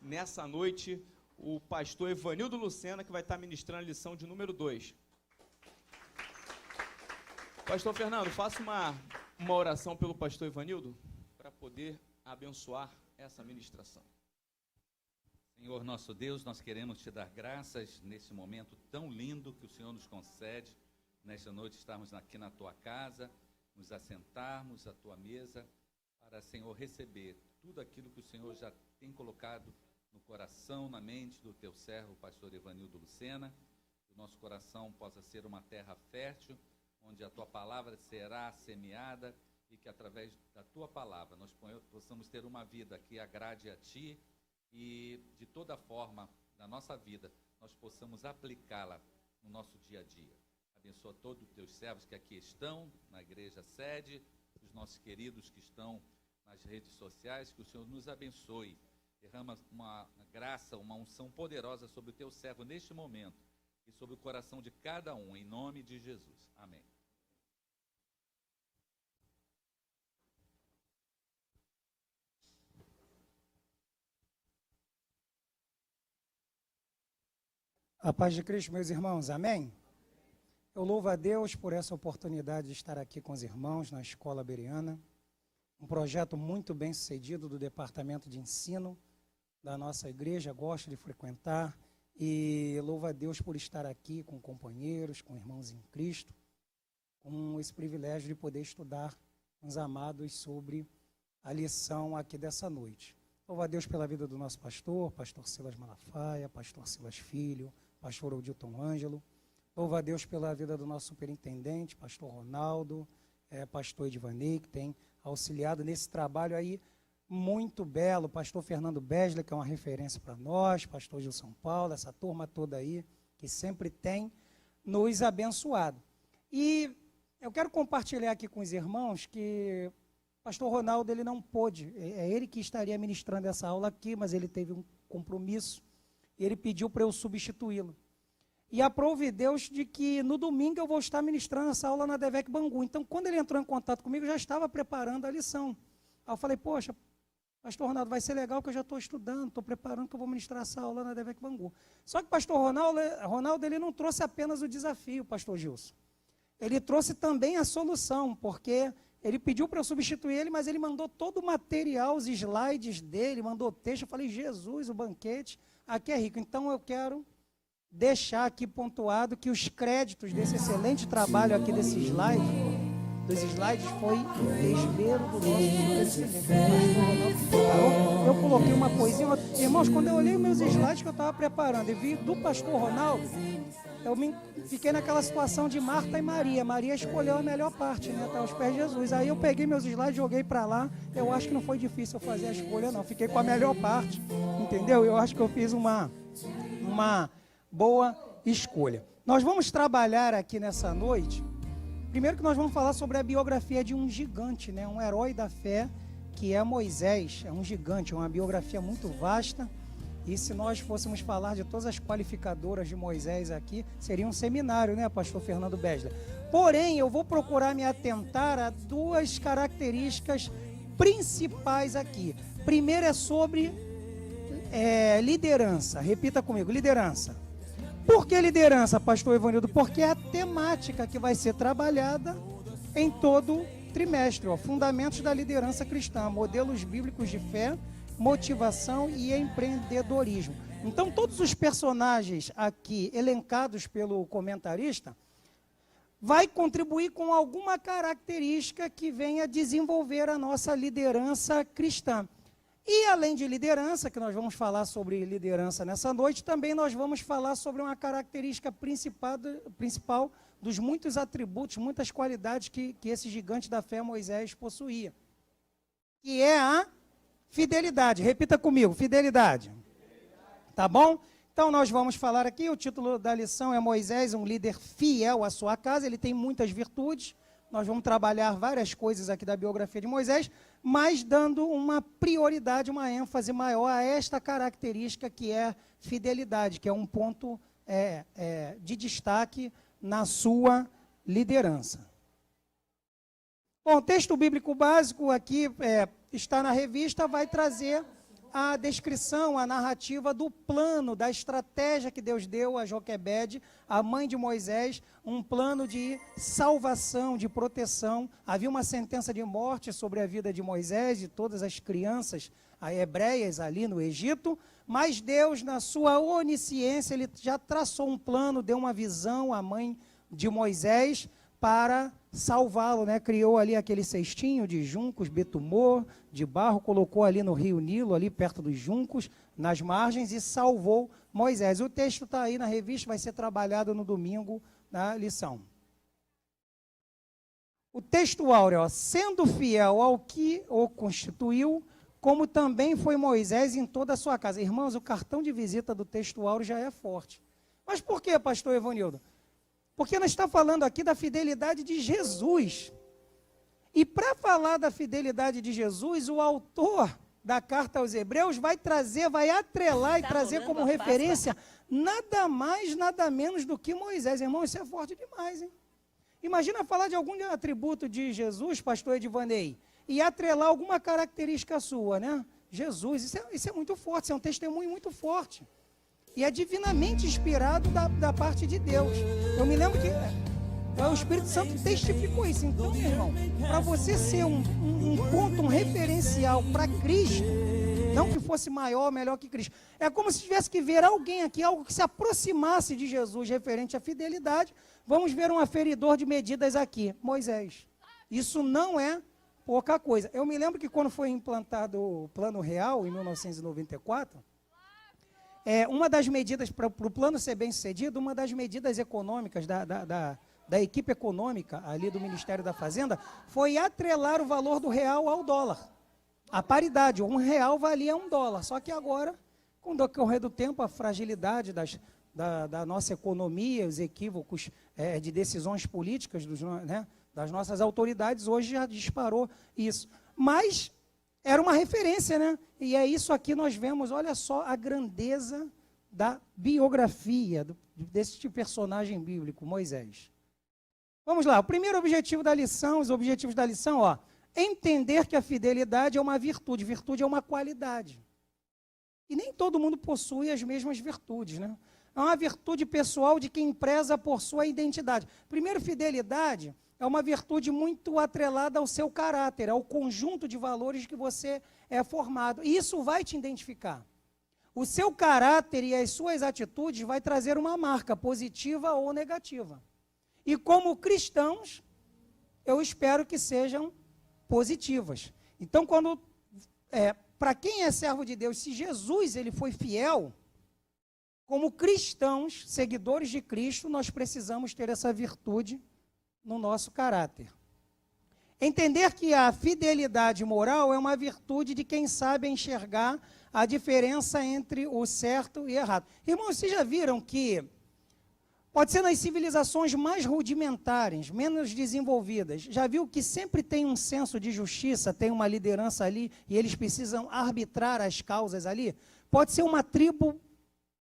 nessa noite o pastor Evanildo Lucena, que vai estar ministrando a lição de número 2. Pastor Fernando, faça uma oração pelo pastor Evanildo, para poder abençoar essa ministração. Senhor nosso Deus, nós queremos te dar graças nesse momento tão lindo que o Senhor nos concede, nesta noite estarmos aqui na tua casa, nos assentarmos à tua mesa, para, Senhor, receber tudo aquilo que o Senhor já tem colocado no coração, na mente do teu servo, o pastor Evanildo Lucena. Que o nosso coração possa ser uma terra fértil, onde a tua palavra será semeada e que através da tua palavra nós possamos ter uma vida que agrade a ti e de toda forma da nossa vida nós possamos aplicá-la no nosso dia a dia. Abençoa todos os teus servos que aqui estão, na igreja sede, os nossos queridos que estão nas redes sociais, que o Senhor nos abençoe. Derrama uma graça, uma unção poderosa sobre o teu servo neste momento e sobre o coração de cada um, em nome de Jesus. Amém. A paz de Cristo, meus irmãos, amém? Eu louvo a Deus por essa oportunidade de estar aqui com os irmãos na Escola Bereana, um projeto muito bem sucedido do Departamento de Ensino da nossa igreja, gosto de frequentar e louvo a Deus por estar aqui com companheiros, com irmãos em Cristo, com esse privilégio de poder estudar com os amados sobre a lição aqui dessa noite. Louvo a Deus pela vida do nosso pastor Silas Malafaia, pastor Silas Filho, pastor Odilton Ângelo. Louvo a Deus pela vida do nosso superintendente, pastor Ronaldo, pastor Edvanei, que tem auxiliado nesse trabalho aí muito belo, pastor Fernando Besler, que é uma referência para nós, pastor Gil São Paulo, essa turma toda aí, que sempre tem nos abençoado. E eu quero compartilhar aqui com os irmãos que o pastor Ronaldo, ele não pôde, é ele que estaria ministrando essa aula aqui, mas ele teve um compromisso, e ele pediu para eu substituí-lo. E aprove Deus de que no domingo eu vou estar ministrando essa aula na Devec Bangu. Então, quando ele entrou em contato comigo, eu já estava preparando a lição. Aí eu falei, poxa, pastor Ronaldo, vai ser legal que eu já estou estudando, estou preparando que eu vou ministrar essa aula na Devec Bangu. Só que o pastor Ronaldo, ele não trouxe apenas o desafio, pastor Gilson. Ele trouxe também a solução, porque ele pediu para eu substituir ele, mas ele mandou todo o material, os slides dele, mandou texto. Eu falei, Jesus, o banquete aqui é rico. Então, eu quero deixar aqui pontuado que os créditos desse excelente trabalho aqui dos slides foi esmero do nosso superintendente. Eu coloquei uma coisinha, irmãos, quando eu olhei meus slides que eu estava preparando e vi do pastor Ronaldo, eu fiquei naquela situação de Marta e Maria. Maria escolheu a melhor parte, né, até aos pés de Jesus. Aí eu peguei meus slides, joguei para lá. Eu acho que não foi difícil eu fazer a escolha, não. Fiquei com a melhor parte, entendeu? Eu acho que eu fiz uma boa escolha. Nós vamos trabalhar aqui nessa noite. Primeiro que nós vamos falar sobre a biografia de um gigante, né? Um herói da fé, que é Moisés. É um gigante, é uma biografia muito vasta. E se nós fôssemos falar de todas as qualificadoras de Moisés aqui, seria um seminário, né, pastor Fernando Besler? Porém, eu vou procurar me atentar a duas características principais aqui. Primeiro é sobre liderança. Repita comigo, liderança. Por que liderança, pastor Evanildo? Porque é a temática que vai ser trabalhada em todo trimestre. Fundamentos da liderança cristã, modelos bíblicos de fé, motivação e empreendedorismo. Então, todos os personagens aqui elencados pelo comentarista vai contribuir com alguma característica que venha desenvolver a nossa liderança cristã. E além de liderança, que nós vamos falar sobre liderança nessa noite, também nós vamos falar sobre uma característica principal dos muitos atributos, muitas qualidades que esse gigante da fé Moisés possuía, que é a fidelidade. Repita comigo, fidelidade. Tá bom? Então nós vamos falar aqui, o título da lição é Moisés, um líder fiel à sua casa. Ele tem muitas virtudes. Nós vamos trabalhar várias coisas aqui da biografia de Moisés, mas dando uma prioridade, uma ênfase maior a esta característica que é fidelidade, que é um ponto de destaque na sua liderança. Bom, o texto bíblico básico aqui está na revista, vai trazer a descrição, a narrativa do plano, da estratégia que Deus deu a Joquebede, a mãe de Moisés, um plano de salvação, de proteção. Havia uma sentença de morte sobre a vida de Moisés e todas as crianças hebreias ali no Egito, mas Deus, na sua onisciência, ele já traçou um plano, deu uma visão à mãe de Moisés para salvá-lo, né? Criou ali aquele cestinho de juncos, betumor, de barro, colocou ali no rio Nilo, ali perto dos juncos, nas margens, e salvou Moisés. O texto está aí na revista, vai ser trabalhado no domingo na lição. O texto áureo, sendo fiel ao que o constituiu, como também foi Moisés em toda a sua casa. Irmãos, o cartão de visita do texto áureo já é forte. Mas por que, pastor Evanildo? Porque nós estamos falando aqui da fidelidade de Jesus. E para falar da fidelidade de Jesus, o autor da carta aos Hebreus vai trazer, vai atrelar e trazer como referência nada mais, nada menos do que Moisés. Irmão, isso é forte demais, hein? Imagina falar de algum atributo de Jesus, pastor Edvanei, e atrelar alguma característica sua, né? Jesus, isso é muito forte, isso é um testemunho muito forte. E é divinamente inspirado da parte de Deus. Eu me lembro que o Espírito Santo testificou isso. Então, meu irmão, para você ser um ponto, um referencial para Cristo, não que fosse maior ou melhor que Cristo, é como se tivesse que ver alguém aqui, algo que se aproximasse de Jesus referente à fidelidade. Vamos ver um aferidor de medidas aqui, Moisés. Isso não é pouca coisa. Eu me lembro que quando foi implantado o Plano Real, em 1994, uma das medidas, para o plano ser bem sucedido, uma das medidas econômicas da equipe econômica ali do Ministério da Fazenda foi atrelar o valor do real ao dólar. A paridade, R$1 valia $1. Só que agora, com o decorrer do tempo, a fragilidade da nossa economia, os equívocos de decisões políticas das nossas autoridades, hoje já disparou isso. Mas era uma referência, né? E é isso aqui nós vemos, olha só a grandeza da biografia desse personagem bíblico, Moisés. Vamos lá, o primeiro objetivo da lição, os objetivos da lição, entender que a fidelidade é uma virtude é uma qualidade. E nem todo mundo possui as mesmas virtudes, né? É uma virtude pessoal de quem preza por sua identidade. Primeiro, fidelidade é uma virtude muito atrelada ao seu caráter, ao conjunto de valores que você é formado. E isso vai te identificar. O seu caráter e as suas atitudes vai trazer uma marca, positiva ou negativa. E como cristãos, eu espero que sejam positivas. Então, para quem é servo de Deus, se Jesus ele foi fiel, como cristãos, seguidores de Cristo, nós precisamos ter essa virtude no nosso caráter. Entender que a fidelidade moral é uma virtude de quem sabe enxergar a diferença entre o certo e errado. Irmãos, vocês já viram que pode ser nas civilizações mais rudimentares, menos desenvolvidas, já viu que sempre tem um senso de justiça, tem uma liderança ali e eles precisam arbitrar as causas ali? Pode ser uma tribo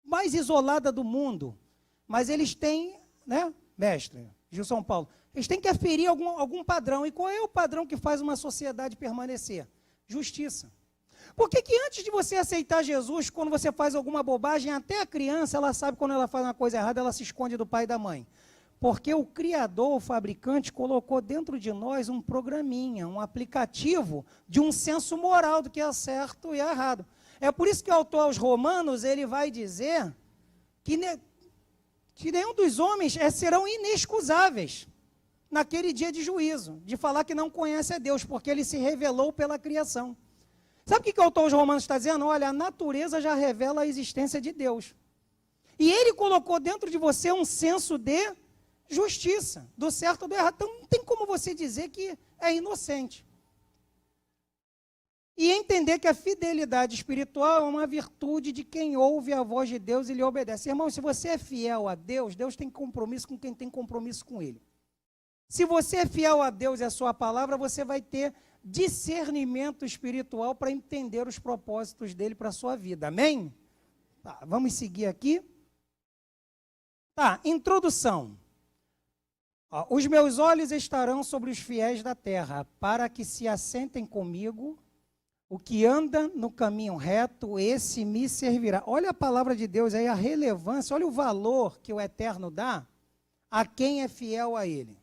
mais isolada do mundo, mas eles têm, né, mestre Gilson Paulo, eles têm que aferir algum padrão. E qual é o padrão que faz uma sociedade permanecer? Justiça. Por que antes de você aceitar Jesus, quando você faz alguma bobagem, até a criança, ela sabe quando ela faz uma coisa errada, ela se esconde do pai e da mãe? Porque o Criador, o fabricante, colocou dentro de nós um programinha, um aplicativo de um senso moral do que é certo e é errado. É por isso que o autor aos Romanos, ele vai dizer que nenhum dos homens serão inexcusáveis naquele dia de juízo, de falar que não conhece a Deus, porque ele se revelou pela criação. Sabe o que o autor aos Romanos está dizendo? Olha, a natureza já revela a existência de Deus. E ele colocou dentro de você um senso de justiça, do certo ou do errado. Então, não tem como você dizer que é inocente. E entender que a fidelidade espiritual é uma virtude de quem ouve a voz de Deus e lhe obedece. Irmão, se você é fiel a Deus, Deus tem compromisso com quem tem compromisso com Ele. Se você é fiel a Deus e a sua palavra, você vai ter discernimento espiritual para entender os propósitos dele para a sua vida. Amém? Tá, vamos seguir aqui. Tá, introdução. Os meus olhos estarão sobre os fiéis da terra, para que se assentem comigo O que anda no caminho reto, esse me servirá. Olha a palavra de Deus aí, a relevância, olha o valor que o Eterno dá a quem é fiel a Ele.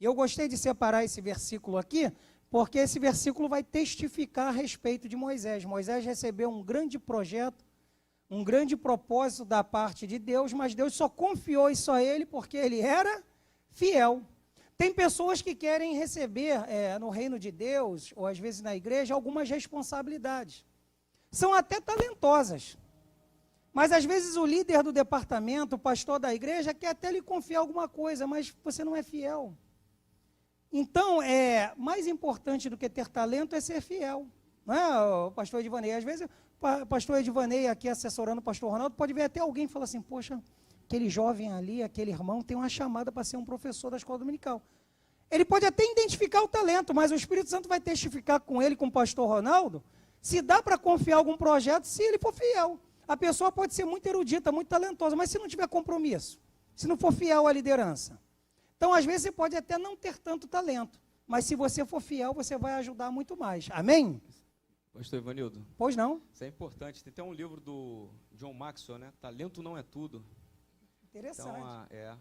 E eu gostei de separar esse versículo aqui, porque esse versículo vai testificar a respeito de Moisés. Moisés recebeu um grande projeto, um grande propósito da parte de Deus, mas Deus só confiou isso a ele porque ele era fiel. Tem pessoas que querem receber no reino de Deus, ou às vezes na igreja, algumas responsabilidades. São até talentosas. Mas às vezes o líder do departamento, o pastor da igreja, quer até lhe confiar alguma coisa, mas você não é fiel. Então, mais importante do que ter talento é ser fiel. Não é, o pastor Edvanei? Às vezes, o pastor Edvanei aqui assessorando o pastor Ronaldo, pode ver até alguém e falar assim, poxa, aquele jovem ali, aquele irmão, tem uma chamada para ser um professor da escola dominical. Ele pode até identificar o talento, mas o Espírito Santo vai testificar com ele, com o pastor Ronaldo, se dá para confiar algum projeto, se ele for fiel. A pessoa pode ser muito erudita, muito talentosa, mas se não tiver compromisso, se não for fiel à liderança. Então, às vezes, você pode até não ter tanto talento, mas se você for fiel, você vai ajudar muito mais. Amém? Pastor Ivanildo. Pois não? Isso é importante. Tem até um livro do John Maxwell, né? Talento não é tudo. Interessante. Então,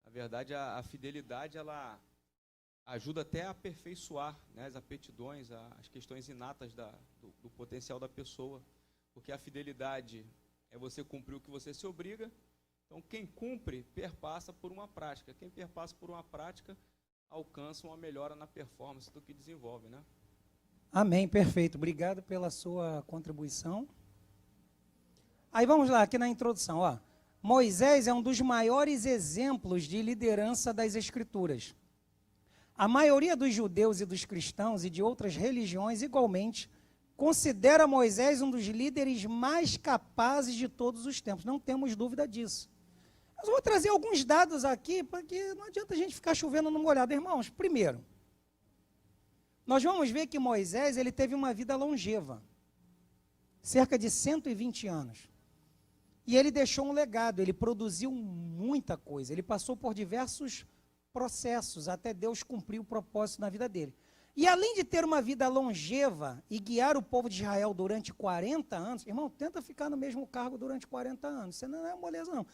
na verdade, a fidelidade, ela ajuda até a aperfeiçoar, né, as aptidões, as questões inatas do potencial da pessoa. Porque a fidelidade é você cumprir o que você se obriga. Então, quem cumpre, perpassa por uma prática. Quem perpassa por uma prática, alcança uma melhora na performance do que desenvolve, né? Amém, perfeito. Obrigado pela sua contribuição. Aí vamos lá, aqui na introdução, ó. Moisés é um dos maiores exemplos de liderança das Escrituras. A maioria dos judeus e dos cristãos e de outras religiões, igualmente, considera Moisés um dos líderes mais capazes de todos os tempos. Não temos dúvida disso. Mas eu vou trazer alguns dados aqui, porque não adianta a gente ficar chovendo numa molhada. Irmãos, primeiro, nós vamos ver que Moisés ele teve uma vida longeva, cerca de 120 anos. E ele deixou um legado, ele produziu muita coisa, ele passou por diversos processos até Deus cumprir o propósito na vida dele. E além de ter uma vida longeva e guiar o povo de Israel durante 40 anos, irmão, tenta ficar no mesmo cargo durante 40 anos, isso não é moleza não.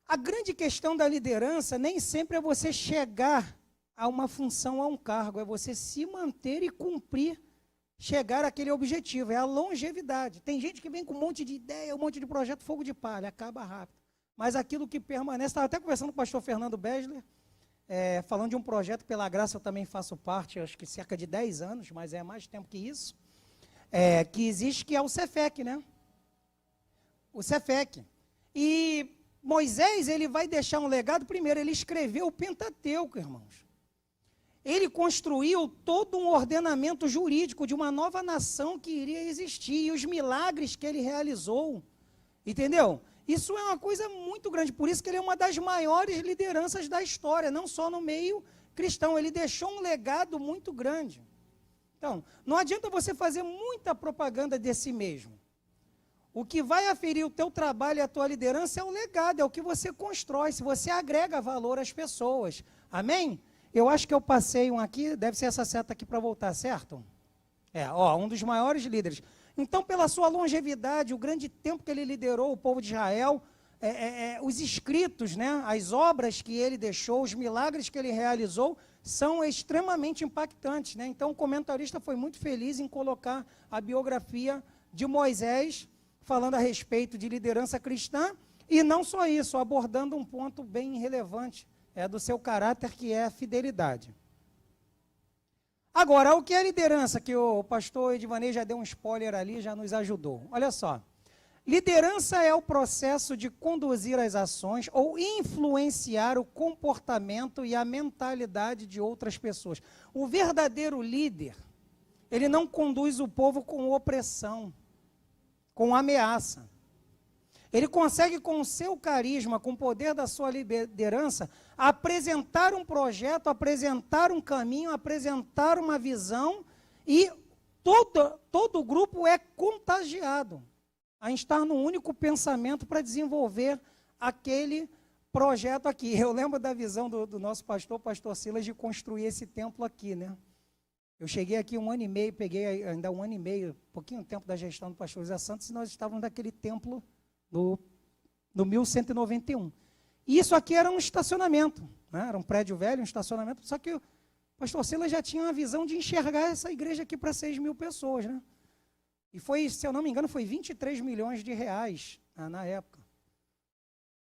A grande questão da liderança nem sempre é você chegar a uma função, a um cargo, é você se manter e cumprir, chegar àquele objetivo, é a longevidade. Tem gente que vem com um monte de ideia, um monte de projeto, fogo de palha, acaba rápido. Mas aquilo que permanece, estava até conversando com o pastor Fernando Besler, falando de um projeto, pela graça eu também faço parte, acho que cerca de 10 anos, mas é mais tempo que isso, que existe, que é o Cefec, né? O Cefec. E Moisés, ele vai deixar um legado, primeiro, ele escreveu o Pentateuco, irmãos. Ele construiu todo um ordenamento jurídico de uma nova nação que iria existir, e os milagres que ele realizou, entendeu? Isso é uma coisa muito grande, por isso que ele é uma das maiores lideranças da história, não só no meio cristão, ele deixou um legado muito grande. Então, não adianta você fazer muita propaganda de si mesmo. O que vai aferir o teu trabalho e a tua liderança é o legado, é o que você constrói, se você agrega valor às pessoas. Amém? Eu acho que eu passei um aqui, deve ser essa seta aqui para voltar, certo? Um dos maiores líderes. Então, pela sua longevidade, o grande tempo que ele liderou o povo de Israel, os escritos, né, as obras que ele deixou, os milagres que ele realizou, são extremamente impactantes, né? Então, o comentarista foi muito feliz em colocar a biografia de Moisés, falando a respeito de liderança cristã, e não só isso, abordando um ponto bem relevante do seu caráter, que é a fidelidade. Agora, o que é liderança? Que o pastor Edvanei já deu um spoiler ali, já nos ajudou. Olha só, liderança é o processo de conduzir as ações ou influenciar o comportamento e a mentalidade de outras pessoas. O verdadeiro líder, ele não conduz o povo com opressão, com ameaça. Ele consegue, com o seu carisma, com o poder da sua liderança, apresentar um projeto, apresentar um caminho, apresentar uma visão, e todo o grupo é contagiado a estar num único pensamento para desenvolver aquele projeto aqui. Eu lembro da visão do nosso pastor Silas, de construir esse templo aqui, né? Eu cheguei aqui 1 ano e meio, peguei ainda 1 ano e meio, pouquinho tempo da gestão do pastor José Santos, e nós estávamos naquele templo no 1191. E isso aqui era um estacionamento, né? Era um prédio velho, um estacionamento, só que o pastor Silas já tinha uma visão de enxergar essa igreja aqui para 6.000 pessoas, né? E foi, se eu não me engano, foi 23 milhões de reais na época.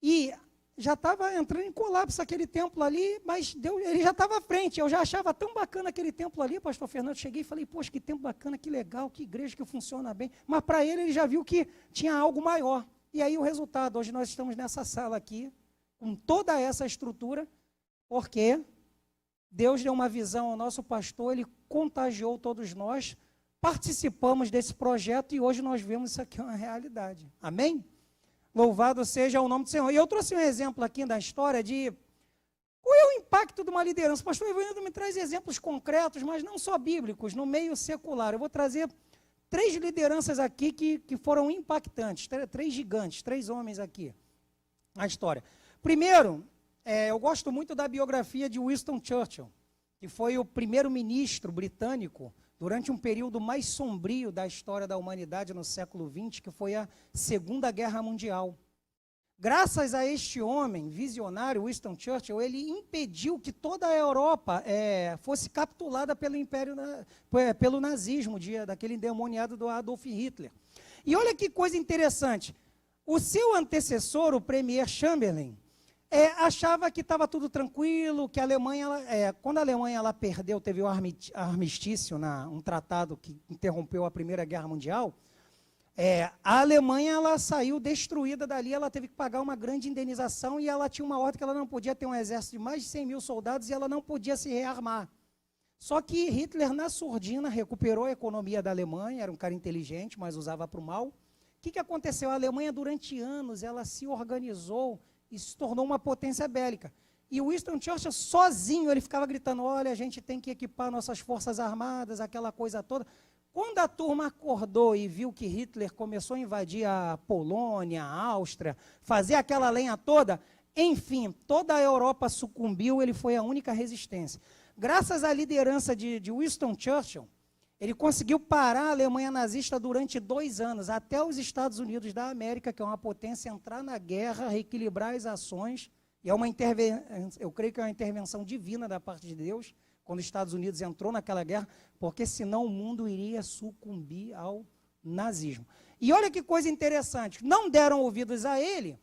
E já estava entrando em colapso aquele templo ali, mas ele já estava à frente. Eu já achava tão bacana aquele templo ali, pastor Fernando. Cheguei e falei, poxa, que templo bacana, que legal, que igreja que funciona bem. Mas para ele já viu que tinha algo maior. E aí o resultado, hoje nós estamos nessa sala aqui, com toda essa estrutura, porque Deus deu uma visão ao nosso pastor, ele contagiou todos nós, participamos desse projeto e hoje nós vemos isso aqui uma realidade. Amém? Louvado seja o nome do Senhor. E eu trouxe um exemplo aqui da história de qual é o impacto de uma liderança. O pastor Evanildo me traz exemplos concretos, mas não só bíblicos, no meio secular. Eu vou trazer 3 lideranças aqui que foram impactantes, 3 gigantes, 3 homens aqui na história. Primeiro, eu gosto muito da biografia de Winston Churchill, que foi o primeiro-ministro britânico durante um período mais sombrio da história da humanidade no século XX, que foi a Segunda Guerra Mundial. Graças a este homem visionário, Winston Churchill, ele impediu que toda a Europa fosse capturada pelo nazismo, daquele endemoniado do Adolf Hitler. E olha que coisa interessante, o seu antecessor, o Premier Chamberlain, achava que estava tudo tranquilo, que a Alemanha, quando a Alemanha perdeu, teve o armistício, um tratado que interrompeu a Primeira Guerra Mundial, a Alemanha saiu destruída dali, ela teve que pagar uma grande indenização e ela tinha uma ordem que ela não podia ter um exército de mais de 100.000 soldados e ela não podia se rearmar. Só que Hitler, na surdina, recuperou a economia da Alemanha, era um cara inteligente, mas usava para o mal. O que aconteceu? A Alemanha, durante anos, ela se organizou e se tornou uma potência bélica. E o Winston Churchill, sozinho, ele ficava gritando, olha, a gente tem que equipar nossas forças armadas, aquela coisa toda. Quando a turma acordou e viu que Hitler começou a invadir a Polônia, a Áustria, fazer aquela lenha toda, enfim, toda a Europa sucumbiu, ele foi a única resistência. Graças à liderança de Winston Churchill, ele conseguiu parar a Alemanha nazista durante 2 anos, até os Estados Unidos da América, que é uma potência, entrar na guerra, reequilibrar as ações, e eu creio que é uma intervenção divina da parte de Deus, quando os Estados Unidos entrou naquela guerra, porque senão o mundo iria sucumbir ao nazismo. E olha que coisa interessante, não deram ouvidos a ele.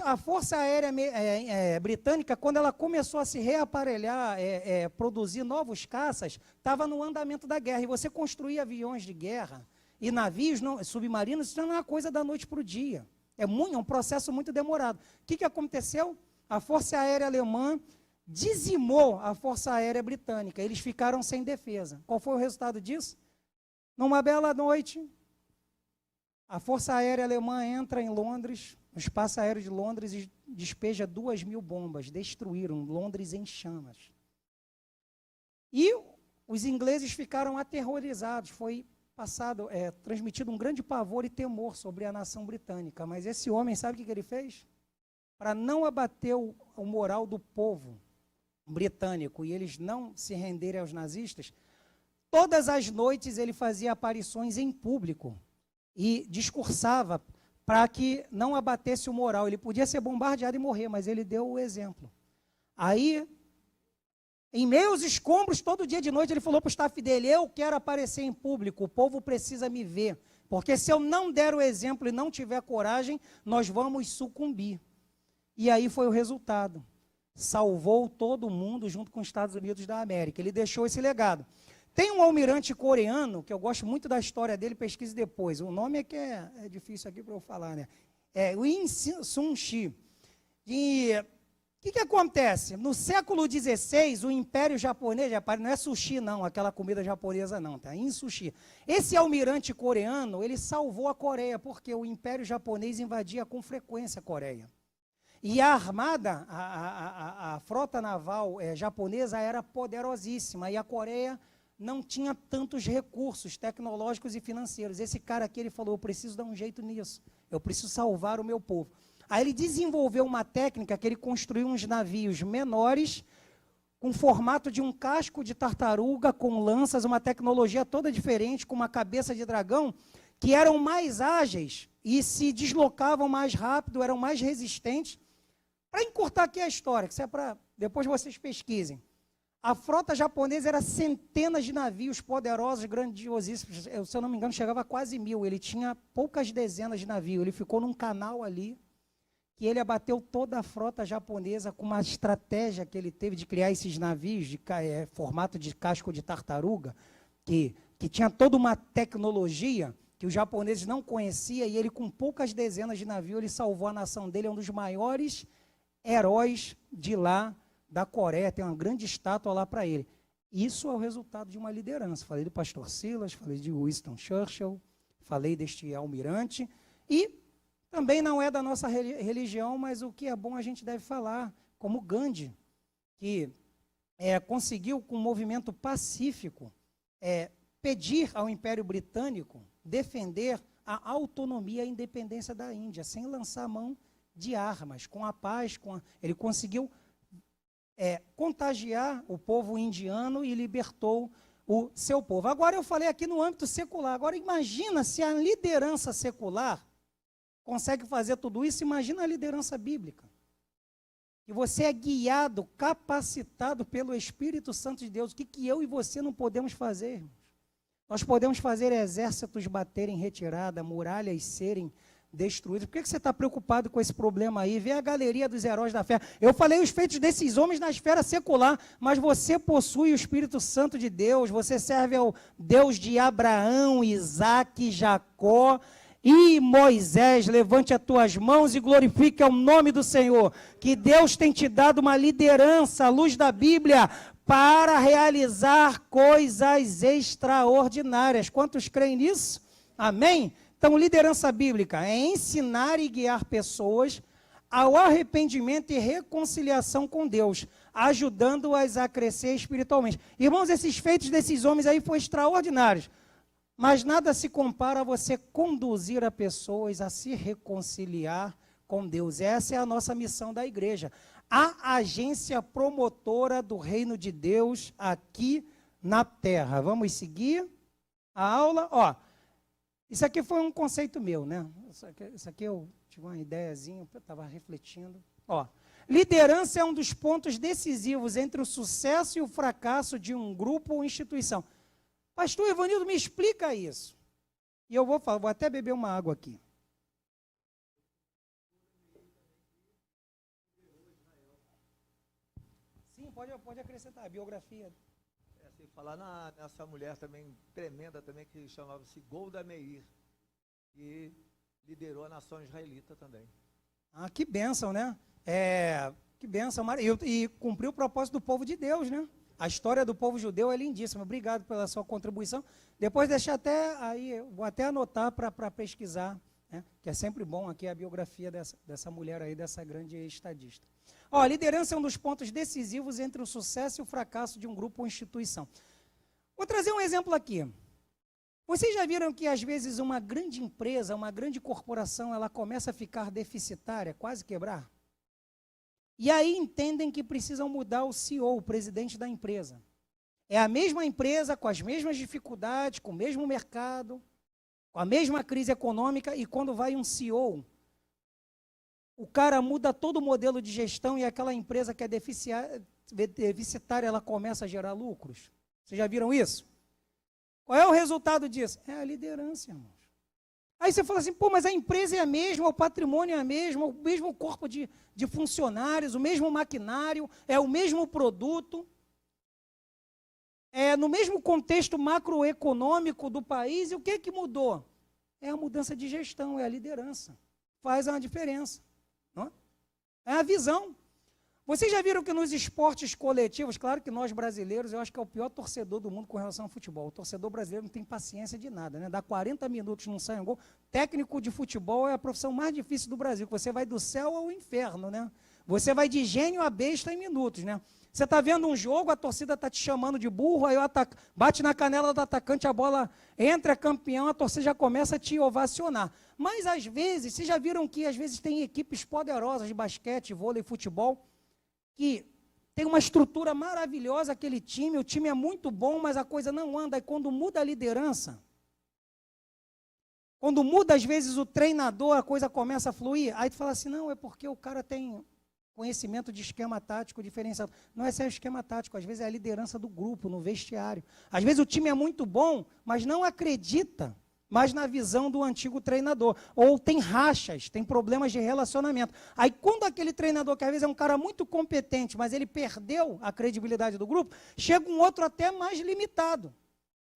A Força Aérea Britânica, quando ela começou a se reaparelhar, produzir novos caças, estava no andamento da guerra. E você construir aviões de guerra e navios submarinos, isso não é uma coisa da noite para o dia. É um processo muito demorado. O que aconteceu? A Força Aérea Alemã dizimou a Força Aérea Britânica. Eles ficaram sem defesa. Qual foi o resultado disso? Numa bela noite, a Força Aérea Alemã entra em Londres, no espaço aéreo de Londres, e despeja 2.000 bombas, destruíram Londres em chamas. E os ingleses ficaram aterrorizados, foi transmitido um grande pavor e temor sobre a nação britânica. Mas esse homem, sabe o que ele fez? Para não abater o moral do povo britânico e eles não se renderem aos nazistas, todas as noites ele fazia aparições em público e discursava para que não abatesse o moral. Ele podia ser bombardeado e morrer, mas ele deu o exemplo. Aí, em meio aos escombros, todo dia de noite, ele falou para o staff dele, eu quero aparecer em público, o povo precisa me ver, porque se eu não der o exemplo e não tiver coragem, nós vamos sucumbir. E aí foi o resultado. Salvou todo mundo junto com os Estados Unidos da América. Ele deixou esse legado. Tem um almirante coreano, que eu gosto muito da história dele, pesquise depois. O nome é que é difícil aqui para eu falar, né? O Im Sun-chi. E o que acontece? No século XVI, o Império Japonês, não é sushi não, aquela comida japonesa não, tá? Im Sushi. Esse almirante coreano, ele salvou a Coreia, porque o Império Japonês invadia com frequência a Coreia. E a armada, a frota naval japonesa era poderosíssima, e a Coreia não tinha tantos recursos tecnológicos e financeiros. Esse cara aqui, ele falou, eu preciso dar um jeito nisso, eu preciso salvar o meu povo. Aí ele desenvolveu uma técnica que ele construiu uns navios menores, com formato de um casco de tartaruga, com lanças, uma tecnologia toda diferente, com uma cabeça de dragão, que eram mais ágeis e se deslocavam mais rápido, eram mais resistentes. Para encurtar aqui a história, que isso é para depois vocês pesquisem. A frota japonesa era centenas de navios poderosos, grandiosíssimos. Se eu não me engano, chegava a quase 1000. Ele tinha poucas dezenas de navios. Ele ficou num canal ali, que ele abateu toda a frota japonesa com uma estratégia que ele teve de criar esses navios de formato de casco de tartaruga, que tinha toda uma tecnologia que os japoneses não conheciam, e ele, com poucas dezenas de navios, ele salvou a nação dele. É um dos maiores heróis de lá, da Coreia, tem uma grande estátua lá para ele. Isso é o resultado de uma liderança. Falei do pastor Silas, falei de Winston Churchill, falei deste almirante, e também não é da nossa religião, mas o que é bom a gente deve falar, como Gandhi, que conseguiu, com um movimento pacífico, pedir ao Império Britânico defender a autonomia e a independência da Índia, sem lançar mão de armas, com a paz, ele conseguiu contagiar o povo indiano e libertou o seu povo. Agora eu falei aqui no âmbito secular, agora imagina se a liderança secular consegue fazer tudo isso, imagina a liderança bíblica. E você é guiado, capacitado pelo Espírito Santo de Deus. O que eu e você não podemos fazer, irmãos? Nós podemos fazer exércitos baterem retirada, muralhas serem destruídos. Por que você está preocupado com esse problema aí? Vê a galeria dos heróis da fé. Eu falei os feitos desses homens na esfera secular, mas você possui o Espírito Santo de Deus, você serve ao Deus de Abraão, Isaque, Jacó e Moisés. Levante as tuas mãos e glorifique ao nome do Senhor, que Deus tem te dado uma liderança à luz da Bíblia para realizar coisas extraordinárias. Quantos creem nisso? Amém? Então, liderança bíblica é ensinar e guiar pessoas ao arrependimento e reconciliação com Deus, ajudando-as a crescer espiritualmente. Irmãos, esses feitos desses homens aí foram extraordinários, mas nada se compara a você conduzir a pessoas a se reconciliar com Deus. Essa é a nossa missão da igreja, a agência promotora do reino de Deus aqui na terra. Vamos seguir a aula? Ó. Isso aqui foi um conceito meu, né? Isso aqui eu tive uma ideiazinha, eu estava refletindo. Ó, liderança é um dos pontos decisivos entre o sucesso e o fracasso de um grupo ou instituição. Pastor Ivanildo, me explica isso. E eu vou até beber uma água aqui. Sim, pode acrescentar, a biografia. Falar nessa mulher também tremenda também, que chamava-se Golda Meir, que liderou a nação israelita também. Ah, que bênção, né? Que bênção, e cumpriu o propósito do povo de Deus, né? A história do povo judeu é lindíssima. Obrigado pela sua contribuição. Depois deixa até aí, vou até anotar para pesquisar, né? Que é sempre bom aqui a biografia dessa mulher aí, dessa grande estadista. Ó, a liderança é um dos pontos decisivos entre o sucesso e o fracasso de um grupo ou instituição. Vou trazer um exemplo aqui. Vocês já viram que, às vezes, uma grande empresa, uma grande corporação, ela começa a ficar deficitária, quase quebrar? E aí entendem que precisam mudar o CEO, o presidente da empresa. É a mesma empresa, com as mesmas dificuldades, com o mesmo mercado, com a mesma crise econômica, e quando vai um CEO, o cara muda todo o modelo de gestão e aquela empresa que é deficitária, ela começa a gerar lucros. Vocês já viram isso? Qual é o resultado disso? É a liderança, irmãos. Aí você fala assim, pô, mas a empresa é a mesma, o patrimônio é a mesma, o mesmo corpo de funcionários, o mesmo maquinário, é o mesmo produto, no mesmo contexto macroeconômico do país, e o que mudou? É a mudança de gestão, é a liderança. Faz uma diferença. Não? É a visão. Vocês já viram que nos esportes coletivos, claro que nós brasileiros, eu acho que é o pior torcedor do mundo com relação ao futebol. O torcedor brasileiro não tem paciência de nada, né? Dá 40 minutos, não sai um gol. Técnico de futebol é a profissão mais difícil do Brasil, que você vai do céu ao inferno, né? Você vai de gênio a besta em minutos, né? Você está vendo um jogo, a torcida está te chamando de burro, aí bate na canela do atacante, a bola entra, é campeão, a torcida já começa a te ovacionar. Mas, às vezes, vocês já viram que, às vezes, tem equipes poderosas de basquete, vôlei, futebol, que tem uma estrutura maravilhosa aquele time, o time é muito bom, mas a coisa não anda. E quando muda a liderança, quando muda às vezes o treinador, a coisa começa a fluir. Aí tu fala assim, não, é porque o cara tem conhecimento de esquema tático diferenciado. Não é só esquema tático, às vezes é a liderança do grupo, no vestiário. Às vezes o time é muito bom, mas não acredita mais na visão do antigo treinador. Ou tem rachas, tem problemas de relacionamento. Aí quando aquele treinador, que às vezes é um cara muito competente, mas ele perdeu a credibilidade do grupo, chega um outro até mais limitado.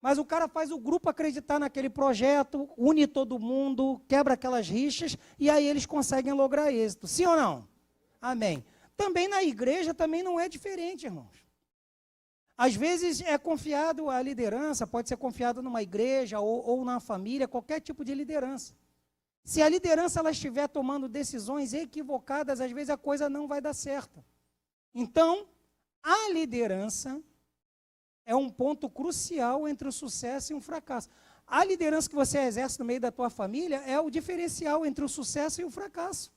Mas o cara faz o grupo acreditar naquele projeto, une todo mundo, quebra aquelas rixas, e aí eles conseguem lograr êxito. Sim ou não? Amém. Também na igreja também não é diferente, irmãos. Às vezes é confiado a liderança, pode ser confiado numa igreja ou na família, qualquer tipo de liderança. Se a liderança ela estiver tomando decisões equivocadas, às vezes a coisa não vai dar certo. Então, a liderança é um ponto crucial entre o sucesso e um fracasso. A liderança que você exerce no meio da tua família é o diferencial entre o sucesso e o fracasso.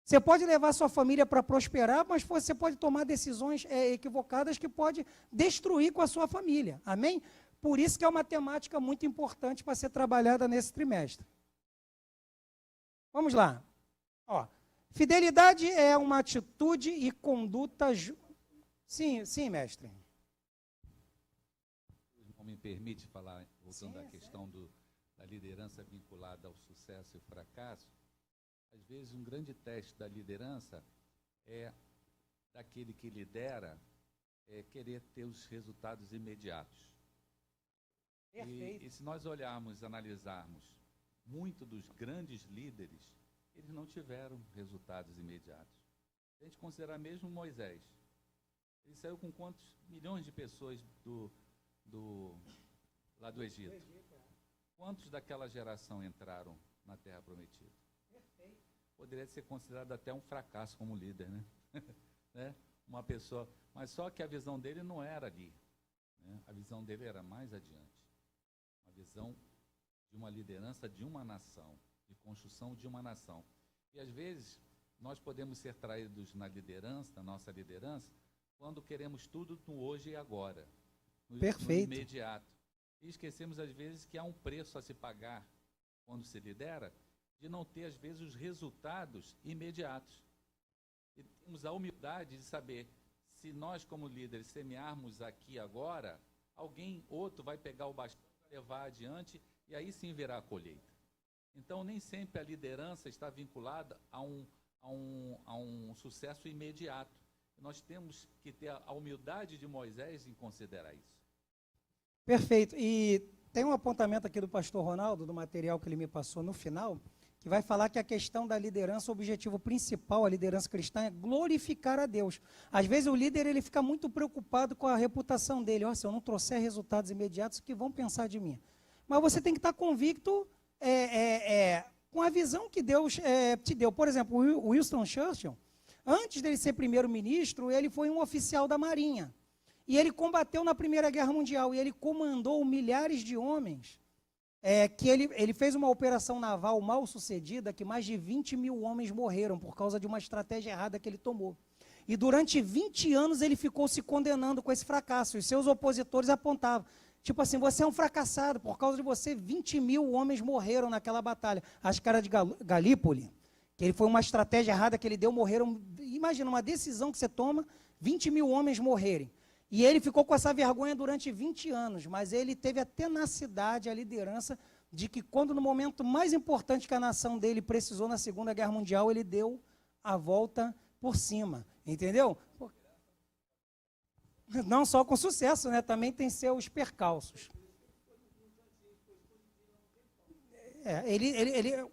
Você pode levar sua família para prosperar, mas você pode tomar decisões equivocadas que pode destruir com a sua família. Amém? Por isso que é uma temática muito importante para ser trabalhada nesse trimestre. Vamos lá. Ó, fidelidade é uma atitude e conduta... Sim, mestre. Não me permite falar, voltando à questão da liderança vinculada ao sucesso e fracasso. Às vezes, um grande teste da liderança é daquele que lidera querer ter os resultados imediatos. Perfeito. E se nós olharmos, analisarmos, muito dos grandes líderes, eles não tiveram resultados imediatos. Se a gente considerar mesmo Moisés, ele saiu com quantos milhões de pessoas lá do Egito? Quantos daquela geração entraram na Terra Prometida? Poderia ser considerado até um fracasso como líder, né? Uma pessoa, mas só que a visão dele não era ali, né? A visão dele era mais adiante, uma visão de uma liderança de uma nação, de construção de uma nação. E às vezes nós podemos ser traídos na liderança, na nossa liderança, quando queremos tudo no hoje e agora, no imediato. E esquecemos às vezes que há um preço a se pagar quando se lidera, de não ter, às vezes, os resultados imediatos. E temos a humildade de saber, se nós, como líderes, semearmos aqui agora, outro vai pegar o bastão, levar adiante, e aí sim verá a colheita. Então, nem sempre a liderança está vinculada a um sucesso imediato. Nós temos que ter a humildade de Moisés em considerar isso. Perfeito. E tem um apontamento aqui do pastor Ronaldo, do material que ele me passou no final, que vai falar que a questão da liderança, o objetivo principal, a liderança cristã, é glorificar a Deus. Às vezes o líder ele fica muito preocupado com a reputação dele. Se eu não trouxer resultados imediatos, o que vão pensar de mim? Mas você tem que estar convicto com a visão que Deus te deu. Por exemplo, o Winston Churchill, antes dele ser primeiro-ministro, ele foi um oficial da Marinha. E ele combateu na Primeira Guerra Mundial, e ele comandou milhares de homens. Que ele fez uma operação naval mal sucedida, que mais de 20 mil homens morreram por causa de uma estratégia errada que ele tomou. E durante 20 anos ele ficou se condenando com esse fracasso. E seus opositores apontavam, tipo assim, você é um fracassado, por causa de você 20 mil homens morreram naquela batalha. Acho que era de Galípoli, que ele foi uma estratégia errada que ele deu, morreram. Imagina, uma decisão que você toma, 20 mil homens morrerem. E ele ficou com essa vergonha durante 20 anos, mas ele teve a tenacidade, a liderança, de que quando no momento mais importante que a nação dele precisou na Segunda Guerra Mundial, ele deu a volta por cima, entendeu? Não só com sucesso, né? Também tem seus percalços.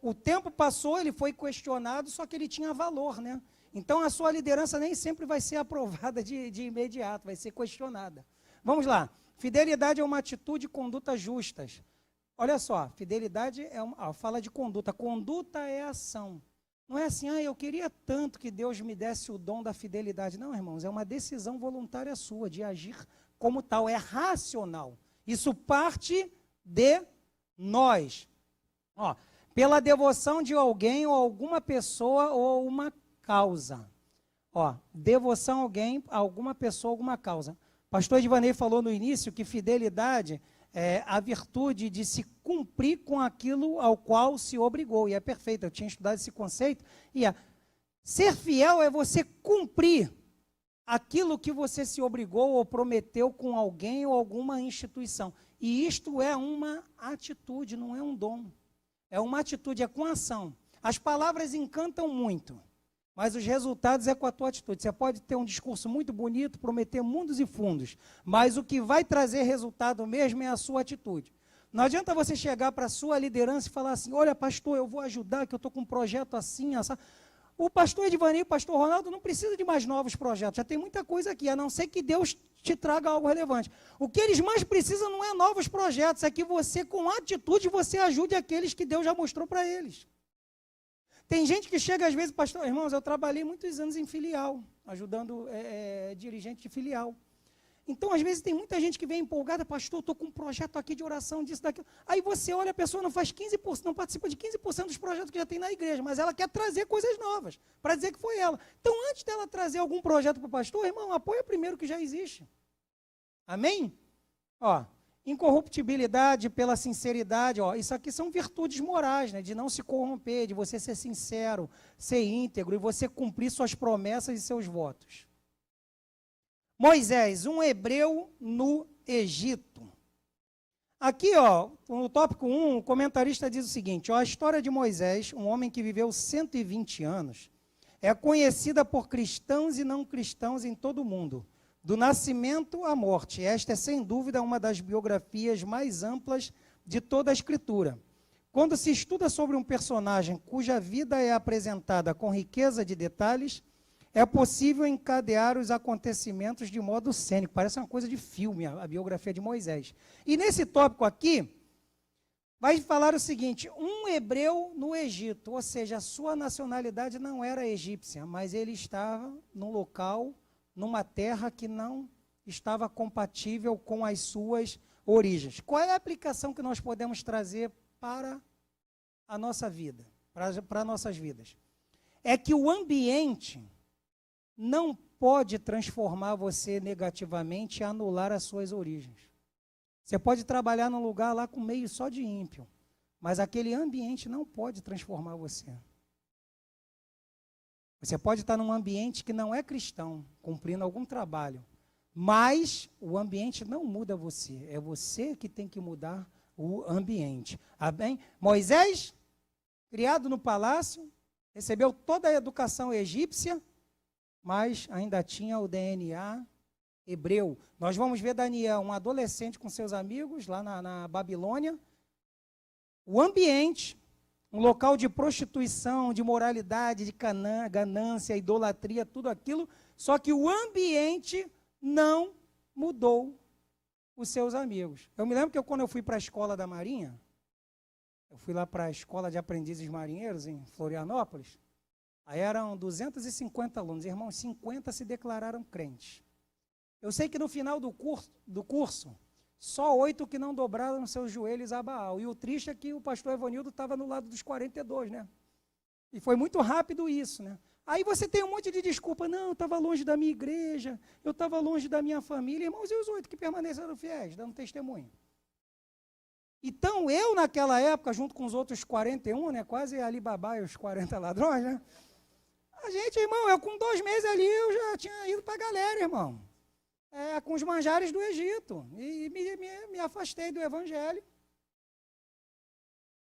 O tempo passou, ele foi questionado, só que ele tinha valor, né? Então, a sua liderança nem sempre vai ser aprovada de imediato, vai ser questionada. Vamos lá. Fidelidade é uma atitude e conduta justas. Olha só, fidelidade fala de conduta. Conduta é ação. Não é assim, eu queria tanto que Deus me desse o dom da fidelidade. Não, irmãos, é uma decisão voluntária sua de agir como tal. É racional. Isso parte de nós. Pela devoção de alguém ou alguma pessoa ou uma causa. Ó, devoção a alguém, a alguma pessoa, alguma causa. Pastor Edvanei falou no início que fidelidade é a virtude de se cumprir com aquilo ao qual se obrigou. E é perfeito, eu tinha estudado esse conceito. E ser fiel é você cumprir aquilo que você se obrigou ou prometeu com alguém ou alguma instituição. E isto é uma atitude, não é um dom. É uma atitude, é com ação. As palavras encantam muito, mas os resultados é com a tua atitude. Você pode ter um discurso muito bonito, prometer mundos e fundos, mas o que vai trazer resultado mesmo é a sua atitude. Não adianta você chegar para a sua liderança e falar assim, olha pastor, eu vou ajudar, que eu estou com um projeto assim, assim. O pastor Edvanei, o pastor Ronaldo não precisa de mais novos projetos, já tem muita coisa aqui, a não ser que Deus te traga algo relevante. O que eles mais precisam não é novos projetos, é que você, com atitude, você ajude aqueles que Deus já mostrou para eles. Tem gente que chega às vezes, pastor, irmãos, eu trabalhei muitos anos em filial, ajudando dirigente de filial. Então, às vezes, tem muita gente que vem empolgada, pastor, estou com um projeto aqui de oração, disso, daquilo. Aí você olha, a pessoa não faz 15%, não participa de 15% dos projetos que já tem na igreja, mas ela quer trazer coisas novas, para dizer que foi ela. Então, antes dela trazer algum projeto para o pastor, irmão, apoia primeiro o que já existe. Amém? Ó, incorruptibilidade pela sinceridade, ó, isso aqui são virtudes morais, né, de não se corromper, de você ser sincero, ser íntegro e você cumprir suas promessas e seus votos. Moisés, um hebreu no Egito. Aqui, ó, no tópico 1, o comentarista diz o seguinte, ó, a história de Moisés, um homem que viveu 120 anos, é conhecida por cristãos e não cristãos em todo o mundo, do nascimento à morte. Esta é, sem dúvida, uma das biografias mais amplas de toda a Escritura. Quando se estuda sobre um personagem cuja vida é apresentada com riqueza de detalhes, é possível encadear os acontecimentos de modo cênico. Parece uma coisa de filme, a biografia de Moisés. E nesse tópico aqui, vai falar o seguinte, um hebreu no Egito, ou seja, a sua nacionalidade não era egípcia, mas ele estava num local, numa terra que não estava compatível com as suas origens. Qual é a aplicação que nós podemos trazer para a nossa vida, para nossas vidas? É que o ambiente não pode transformar você negativamente e anular as suas origens. Você pode trabalhar num lugar lá com meio só de ímpio, mas aquele ambiente não pode transformar você. Você pode estar num ambiente que não é cristão, cumprindo algum trabalho, mas o ambiente não muda você, é você que tem que mudar o ambiente. Amém? Moisés, criado no palácio, recebeu toda a educação egípcia, mas ainda tinha o DNA hebreu. Nós vamos ver Daniel, um adolescente com seus amigos, lá na Babilônia. O ambiente, um local de prostituição, de moralidade, de ganância, idolatria, tudo aquilo, só que o ambiente não mudou os seus amigos. Eu me lembro que quando eu fui para a escola da Marinha, eu fui lá para a escola de aprendizes marinheiros em Florianópolis, aí eram 250 alunos, irmãos, 50 se declararam crentes. Eu sei que no final do curso, só 8 que não dobraram seus joelhos a Baal. E o triste é que o pastor Evanildo estava no lado dos 42, né? E foi muito rápido isso, né? Aí você tem um monte de desculpa. Não, eu estava longe da minha igreja, eu estava longe da minha família. Irmãos, e os 8 que permaneceram fiéis, dando testemunho? Então, eu naquela época, junto com os outros 41, né? Quase Alibaba e os 40 ladrões, né? A gente, irmão, eu com 2 meses ali, eu já tinha ido para a galera, irmão. Com os manjares do Egito. E me afastei do evangelho.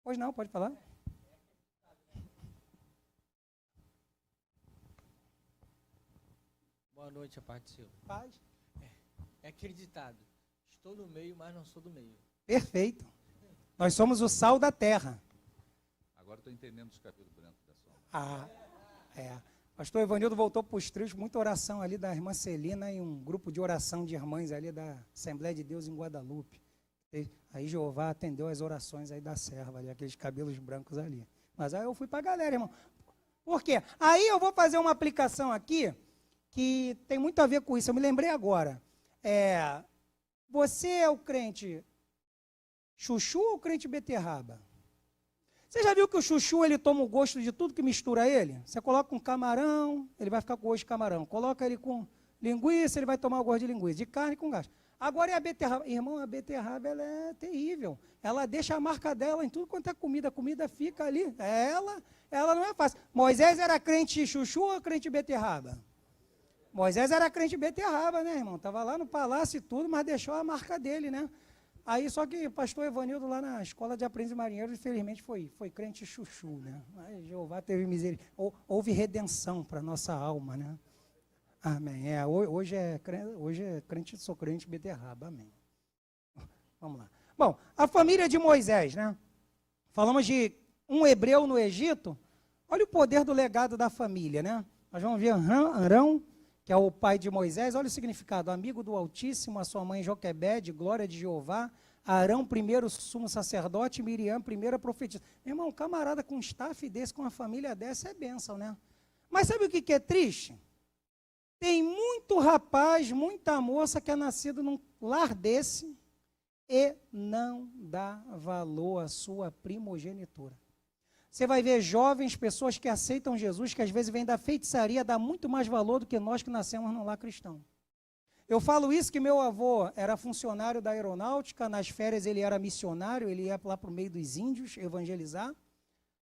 Pois não, pode falar. Boa noite, a parte do Senhor. Paz. É aquele ditado, estou no meio, mas não sou do meio. Perfeito. Nós somos o sal da terra. Agora estou entendendo os cabelos brancos da sua. Pastor Evanildo voltou para os trilhos, muita oração ali da irmã Celina e um grupo de oração de irmãs ali da Assembleia de Deus em Guadalupe. Aí Jeová atendeu as orações aí da serva ali, aqueles cabelos brancos ali. Mas aí eu fui para a galera, irmão. Por quê? Aí eu vou fazer uma aplicação aqui que tem muito a ver com isso. Eu me lembrei agora. Você é o crente chuchu ou o crente beterraba? Você já viu que o chuchu, ele toma o gosto de tudo que mistura ele? Você coloca um camarão, ele vai ficar com gosto de camarão. Coloca ele com linguiça, ele vai tomar o gosto de linguiça. De carne com gás. Agora é a beterraba. Irmão, a beterraba, ela é terrível. Ela deixa a marca dela em tudo quanto é comida. A comida fica ali. Ela não é fácil. Moisés era crente chuchu ou crente beterraba? Moisés era crente beterraba, né, irmão? Estava lá no palácio e tudo, mas deixou a marca dele, né? Aí, só que o pastor Evanildo, lá na escola de aprendizes marinheiros, infelizmente foi crente chuchu, né? Mas Jeová teve misericórdia. Houve redenção para a nossa alma, né? Amém. Hoje é crente, sou crente beterraba, amém. Vamos lá. Bom, a família de Moisés, né? Falamos de um hebreu no Egito. Olha o poder do legado da família, né? Nós vamos ver Arão, que é o pai de Moisés. Olha o significado: amigo do Altíssimo, a sua mãe Joquebede, glória de Jeová. Arão, primeiro sumo sacerdote, Miriam, primeira profetisa. Meu irmão, um camarada com um staff desse, com uma família dessa, é bênção, né? Mas sabe o que é triste? Tem muito rapaz, muita moça que é nascido num lar desse e não dá valor à sua primogenitura. Você vai ver jovens, pessoas que aceitam Jesus, que às vezes vêm da feitiçaria, dá muito mais valor do que nós que nascemos num lar cristão. Eu falo isso que meu avô era funcionário da aeronáutica, nas férias ele era missionário, ele ia lá para o meio dos índios evangelizar.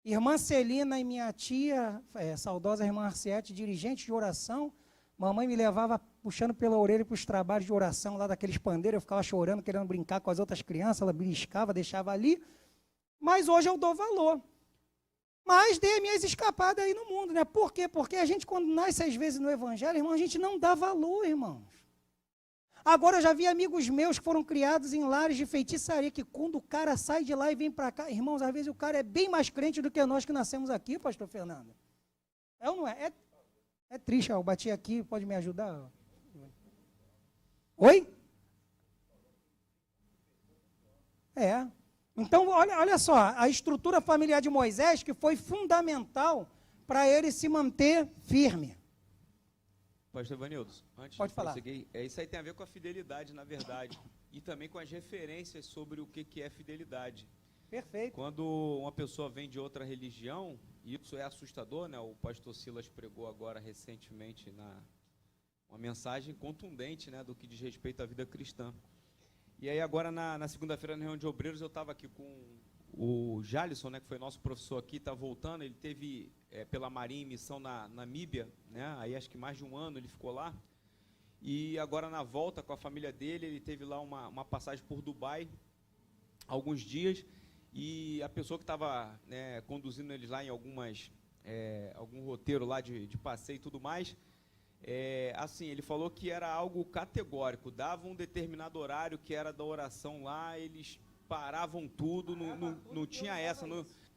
Irmã Celina e minha tia, saudosa irmã Arciete, dirigente de oração, mamãe me levava puxando pela orelha para os trabalhos de oração lá daqueles pandeiros, eu ficava chorando, querendo brincar com as outras crianças, ela beliscava, deixava ali, mas hoje eu dou valor. Mas dei minhas escapadas aí no mundo, né? Por quê? Porque a gente, quando nasce às vezes no evangelho, irmão, a gente não dá valor, irmãos. Agora eu já vi amigos meus que foram criados em lares de feitiçaria, que quando o cara sai de lá e vem para cá, irmãos, às vezes o cara é bem mais crente do que nós que nascemos aqui, pastor Fernando. É ou não é? É triste, eu bati aqui, pode me ajudar? Oi? Então, olha só, a estrutura familiar de Moisés, que foi fundamental para ele se manter firme. Pastor Evanildo, antes Pode de falar. prosseguir, isso aí tem a ver com a fidelidade, na verdade, e também com as referências sobre o que é fidelidade. Perfeito. Quando uma pessoa vem de outra religião, e isso é assustador, né? O pastor Silas pregou agora recentemente uma mensagem contundente, né, do que diz respeito à vida cristã. E aí agora na segunda-feira, na reunião de obreiros, eu estava aqui com o Jalisson, né, que foi nosso professor aqui, está voltando, ele teve pela Marinha em missão na Namíbia, né, aí acho que mais de um ano ele ficou lá, e agora na volta com a família dele, ele teve lá uma passagem por Dubai, alguns dias, e a pessoa que estava, né, conduzindo eles lá em algum roteiro lá de passeio e tudo mais, assim, ele falou que era algo categórico, dava um determinado horário que era da oração lá, eles paravam tudo, não tinha essa,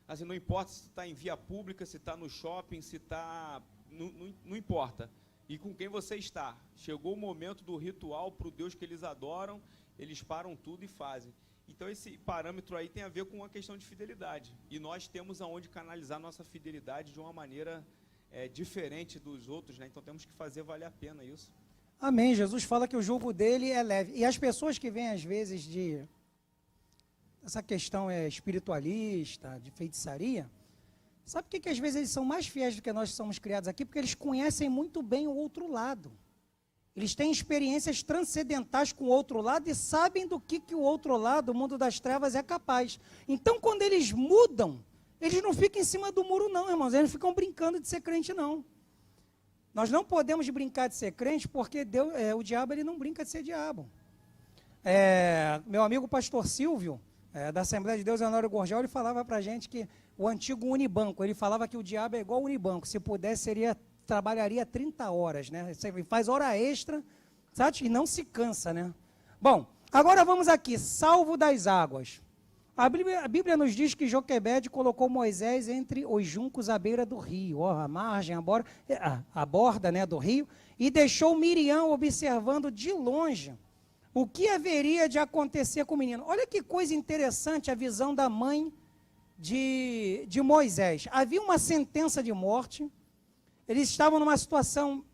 assim, não importa se está em via pública, se está no shopping, se está, não importa, e com quem você está. Chegou o momento do ritual para o Deus que eles adoram, eles param tudo e fazem. Então esse parâmetro aí tem a ver com uma questão de fidelidade, e nós temos aonde canalizar nossa fidelidade de uma maneira diferente dos outros, né? Então temos que fazer valer a pena isso. Amém. Jesus fala que o jugo dele é leve. E as pessoas que vêm às vezes essa questão espiritualista, de feitiçaria, sabe por que às vezes eles são mais fiéis do que nós que somos criados aqui? Porque eles conhecem muito bem o outro lado. Eles têm experiências transcendentais com o outro lado e sabem do que o outro lado, o mundo das trevas, é capaz. Então, quando eles mudam, eles não ficam em cima do muro, não, irmãos. Eles não ficam brincando de ser crente, não. Nós não podemos brincar de ser crente, porque o diabo ele não brinca de ser diabo. Meu amigo pastor Silvio, da Assembleia de Deus, Honório Gorgel, ele falava para a gente que o antigo Unibanco, ele falava que o diabo é igual ao Unibanco. Se pudesse, trabalharia 30 horas, né? Você faz hora extra, sabe? E não se cansa, né? Bom, agora vamos aqui, salvo das águas. A Bíblia nos diz que Joquebede colocou Moisés entre os juncos à beira do rio, a margem, a borda, né, do rio, e deixou Miriam observando de longe o que haveria de acontecer com o menino. Olha que coisa interessante a visão da mãe de Moisés. Havia uma sentença de morte, eles estavam numa situação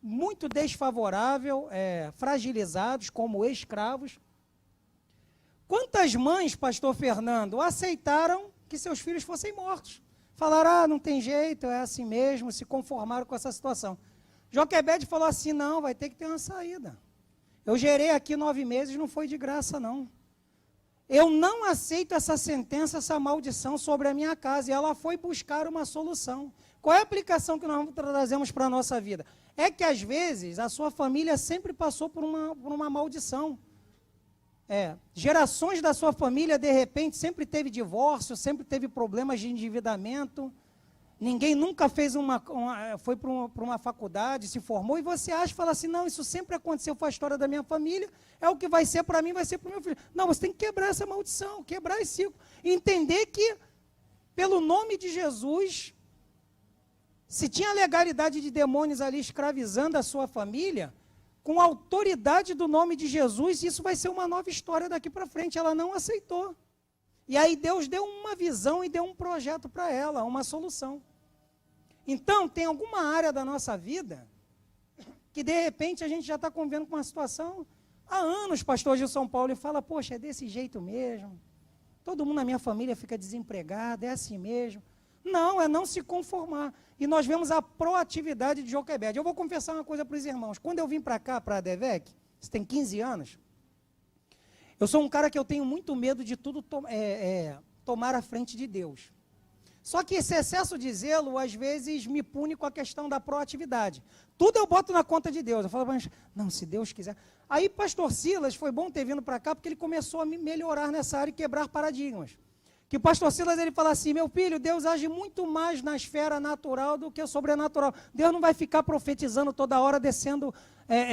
muito desfavorável, fragilizados como escravos. Quantas mães, pastor Fernando, aceitaram que seus filhos fossem mortos. Falaram, não tem jeito, é assim mesmo, se conformaram com essa situação. Joquebede falou assim, não, vai ter que ter uma saída. Eu gerei aqui 9 meses, não foi de graça não. Eu não aceito essa sentença, essa maldição sobre a minha casa. E ela foi buscar uma solução. Qual é a aplicação que nós trazemos para a nossa vida? É que às vezes a sua família sempre passou por uma maldição. Gerações da sua família, de repente, sempre teve divórcio, sempre teve problemas de endividamento. Ninguém nunca foi para uma faculdade, se formou, e você acha, fala assim, não, isso sempre aconteceu, foi a história da minha família, é o que vai ser para mim, vai ser para o meu filho. Não, você tem que quebrar essa maldição, quebrar esse ciclo, e entender que, pelo nome de Jesus, se tinha legalidade de demônios ali escravizando a sua família, com a autoridade do nome de Jesus, isso vai ser uma nova história daqui para frente. Ela não aceitou. E aí Deus deu uma visão e deu um projeto para ela, uma solução. Então, tem alguma área da nossa vida que, de repente, a gente já está convivendo com uma situação há anos, pastor Gilson Paulo, e fala, poxa, é desse jeito mesmo. Todo mundo na minha família fica desempregado, é assim mesmo. Não, é não se conformar. E nós vemos a proatividade de Joquebede. Eu vou confessar uma coisa para os irmãos. Quando eu vim para cá, para a ADVEC, você tem 15 anos, eu sou um cara que eu tenho muito medo de tudo tomar a frente de Deus. Só que esse excesso de zelo, às vezes, me pune com a questão da proatividade. Tudo eu boto na conta de Deus. Eu falo, mas, não, se Deus quiser. Aí, pastor Silas, foi bom ter vindo para cá, porque ele começou a me melhorar nessa área e quebrar paradigmas. Que o pastor Silas, ele fala assim, meu filho, Deus age muito mais na esfera natural do que o sobrenatural. Deus não vai ficar profetizando toda hora, descendo,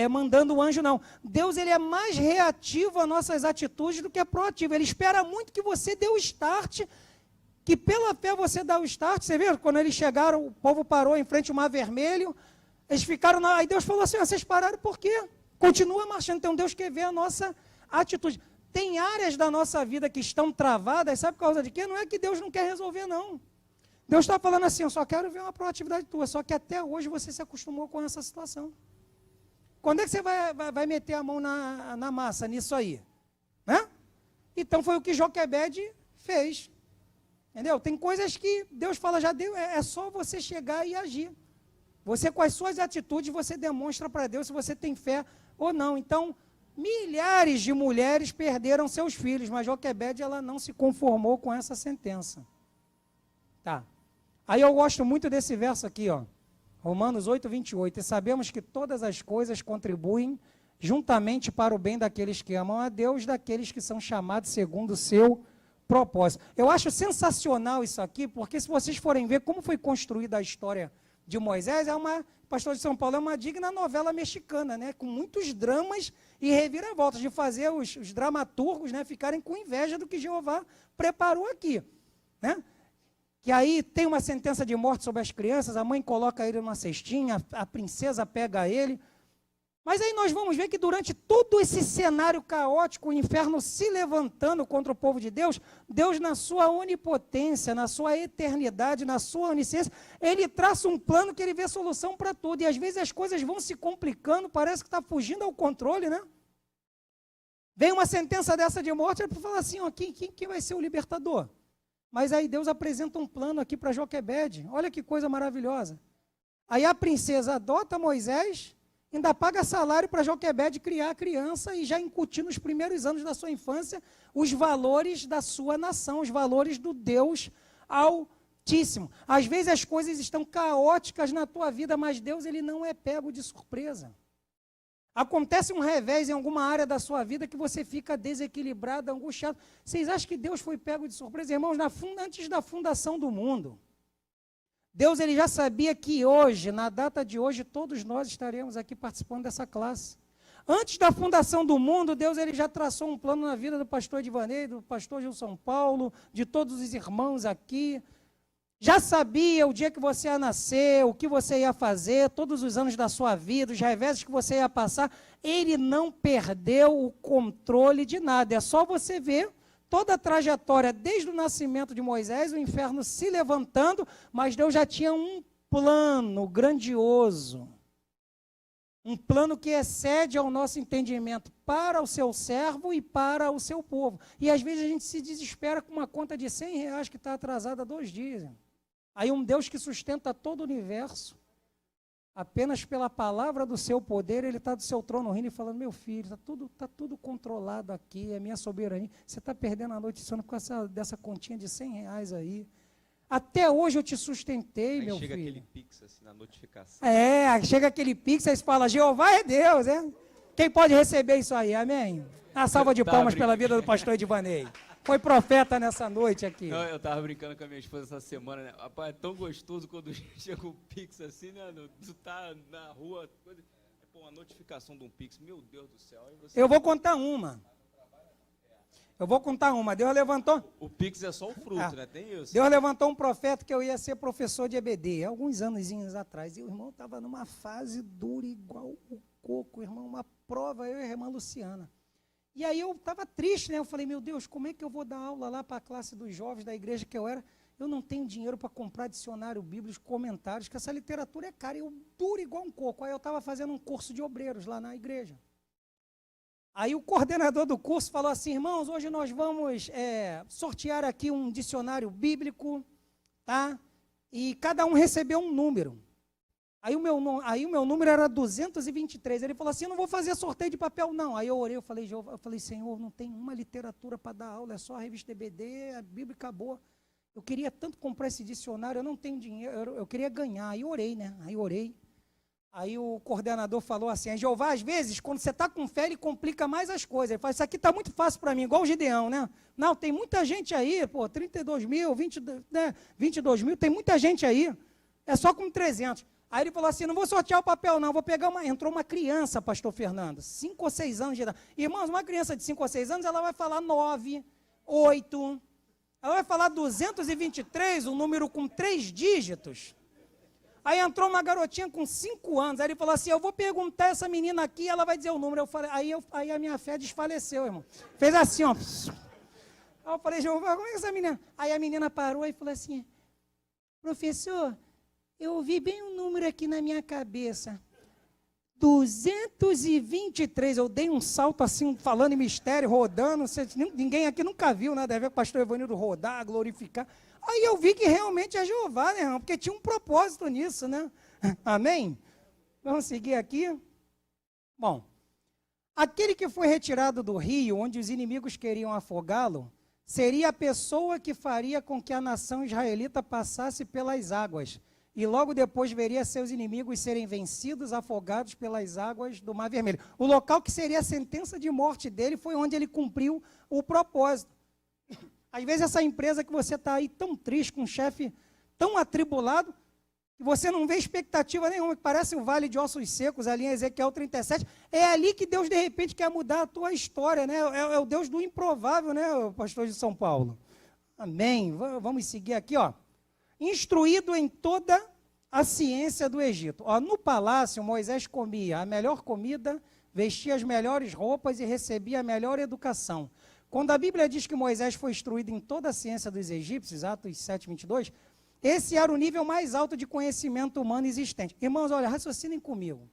mandando o anjo, não. Deus, ele é mais reativo às nossas atitudes do que proativo. Ele espera muito que você dê o start, que pela fé você dá o start. Você vê, quando eles chegaram, o povo parou em frente ao Mar Vermelho, eles ficaram, aí Deus falou assim, vocês pararam por quê? Continua marchando, então Deus quer ver a nossa atitude. Tem áreas da nossa vida que estão travadas, sabe por causa de quê? Não é que Deus não quer resolver, não. Deus está falando assim, eu só quero ver uma proatividade tua, só que até hoje você se acostumou com essa situação. Quando é que você vai meter a mão na massa nisso aí? Né? Então foi o que Joquebede fez. Entendeu? Tem coisas que Deus fala, já deu, é só você chegar e agir. Você, com as suas atitudes, você demonstra para Deus se você tem fé ou não. Então, milhares de mulheres perderam seus filhos, mas Joquebede, ela não se conformou com essa sentença. Tá. Aí eu gosto muito desse verso aqui, ó. Romanos 8, 28. E sabemos que todas as coisas contribuem juntamente para o bem daqueles que amam a Deus, daqueles que são chamados segundo o seu propósito. Eu acho sensacional isso aqui, porque se vocês forem ver como foi construída a história de Moisés, pastor de São Paulo, é uma digna novela mexicana, né? Com muitos dramas e reviravoltas, de fazer os dramaturgos, né, ficarem com inveja do que Jeová preparou aqui. Né? Que aí tem uma sentença de morte sobre as crianças, a mãe coloca ele numa cestinha, a princesa pega ele. Mas aí nós vamos ver que durante todo esse cenário caótico, o inferno se levantando contra o povo de Deus, Deus na sua onipotência, na sua eternidade, na sua onisciência, ele traça um plano que ele vê solução para tudo. E às vezes as coisas vão se complicando, parece que está fugindo ao controle, né? Vem uma sentença dessa de morte, ele fala assim, ó, quem vai ser o libertador? Mas aí Deus apresenta um plano aqui para Joquebede. Olha que coisa maravilhosa. Aí a princesa adota Moisés, ainda paga salário para Joquebede criar a criança e já incutir nos primeiros anos da sua infância os valores da sua nação, os valores do Deus Altíssimo. Às vezes as coisas estão caóticas na tua vida, mas Deus, ele não é pego de surpresa. Acontece um revés em alguma área da sua vida que você fica desequilibrado, angustiado. Vocês acham que Deus foi pego de surpresa? Irmãos, antes da fundação do mundo, Deus, ele já sabia que hoje, na data de hoje, todos nós estaremos aqui participando dessa classe. Antes da fundação do mundo, Deus, ele já traçou um plano na vida do pastor Edivanei, do pastor Gilson Paulo, de todos os irmãos aqui. Já sabia o dia que você ia nascer, o que você ia fazer, todos os anos da sua vida, os reveses que você ia passar. Ele não perdeu o controle de nada. É só você ver toda a trajetória, desde o nascimento de Moisés, o inferno se levantando, mas Deus já tinha um plano grandioso. Um plano que excede ao nosso entendimento para o seu servo e para o seu povo. E às vezes a gente se desespera com uma conta de R$100 que está atrasada há 2 dias. Aí um Deus que sustenta todo o universo, apenas pela palavra do seu poder, ele está do seu trono rindo e falando, meu filho, está tudo controlado aqui, é minha soberania. Você está perdendo a noite de sono por causa dessa continha de R$100 aí. Até hoje eu te sustentei, Aí meu chega filho. aquele pix assim na notificação. Chega aquele pix, aí você fala, Jeová é Deus, né? Quem pode receber isso aí, amém? Uma salva de palmas pela vida do pastor Edivanei. Foi profeta nessa noite aqui. Não, eu tava brincando com a minha esposa essa semana, né? Rapaz, é tão gostoso quando chega um pix assim, né? Tu tá na rua, coisa... Pô, uma notificação de um pix, meu Deus do céu. Aí você... Eu vou contar uma. Deus levantou... O pix é só o fruto, né? Tem isso. Deus levantou um profeta que eu ia ser professor de EBD, alguns anos atrás. E o irmão estava numa fase dura, igual o coco, irmão, uma prova, eu e a irmã Luciana. E aí eu estava triste, né? Eu falei, meu Deus, como é que eu vou dar aula lá para a classe dos jovens da igreja que eu era? Eu não tenho dinheiro para comprar dicionário bíblico, comentários, que essa literatura é cara, eu duro igual um coco. Aí eu estava fazendo um curso de obreiros lá na igreja. Aí o coordenador do curso falou assim, irmãos, hoje nós vamos sortear aqui um dicionário bíblico, tá? E cada um recebeu um número. Aí o meu número era 223. Ele falou assim, eu não vou fazer sorteio de papel, não. Aí eu orei, eu falei, Senhor, não tem uma literatura para dar aula, é só a revista EBD, a Bíblia acabou. Eu queria tanto comprar esse dicionário, eu não tenho dinheiro, eu queria ganhar. Aí orei, né? Aí o coordenador falou assim, Jeová, às vezes, quando você está com fé, ele complica mais as coisas. Ele fala, isso aqui está muito fácil para mim, igual o Gideão, né? Não, tem muita gente aí, 32 mil, 22 mil, tem muita gente aí. É só com 300. Aí ele falou assim, não vou sortear o papel não, vou pegar entrou uma criança, pastor Fernando, 5 ou 6 anos de idade. Irmãos, uma criança de 5 ou 6 anos, ela vai falar 9, 8, ela vai falar 223, um número com 3 dígitos. Aí entrou uma garotinha com 5 anos, aí ele falou assim, eu vou perguntar essa menina aqui, ela vai dizer o número. Eu falei, aí a minha fé desfaleceu, irmão. Fez assim, ó. Aí eu falei, Jeová, como é que essa menina? Aí a menina parou e falou assim, professor, eu ouvi bem um número aqui na minha cabeça, 223, eu dei um salto assim, falando em mistério, rodando, ninguém aqui nunca viu, né? Deve ver o pastor Evanildo rodar, glorificar. Aí eu vi que realmente é Jeová, né, irmão? Porque tinha um propósito nisso, né? Amém? Vamos seguir aqui? Bom, aquele que foi retirado do rio, onde os inimigos queriam afogá-lo, seria a pessoa que faria com que a nação israelita passasse pelas águas, e logo depois veria seus inimigos serem vencidos, afogados pelas águas do Mar Vermelho. O local que seria a sentença de morte dele foi onde ele cumpriu o propósito. Às vezes essa empresa que você está aí tão triste, com um chefe tão atribulado, que você não vê expectativa nenhuma, que parece o vale de ossos secos, ali em Ezequiel 37, é ali que Deus de repente quer mudar a tua história, né? É o Deus do improvável, né, o pastor de São Paulo? Amém. Vamos seguir aqui, ó. Instruído em toda a ciência do Egito. Ó, no palácio, Moisés comia a melhor comida, vestia as melhores roupas e recebia a melhor educação. Quando a Bíblia diz que Moisés foi instruído em toda a ciência dos egípcios, Atos 7, 22, esse era o nível mais alto de conhecimento humano existente. Irmãos, olha, raciocinem comigo.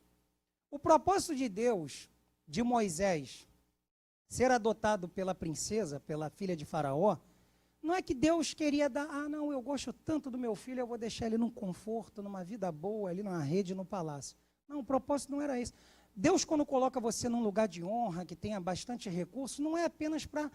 O propósito de Deus, de Moisés, ser adotado pela princesa, pela filha de Faraó, não é que Deus queria dar, não, eu gosto tanto do meu filho, eu vou deixar ele num conforto, numa vida boa, ali numa rede, no palácio. Não, o propósito não era esse. Deus, quando coloca você num lugar de honra, que tenha bastante recurso, não é apenas para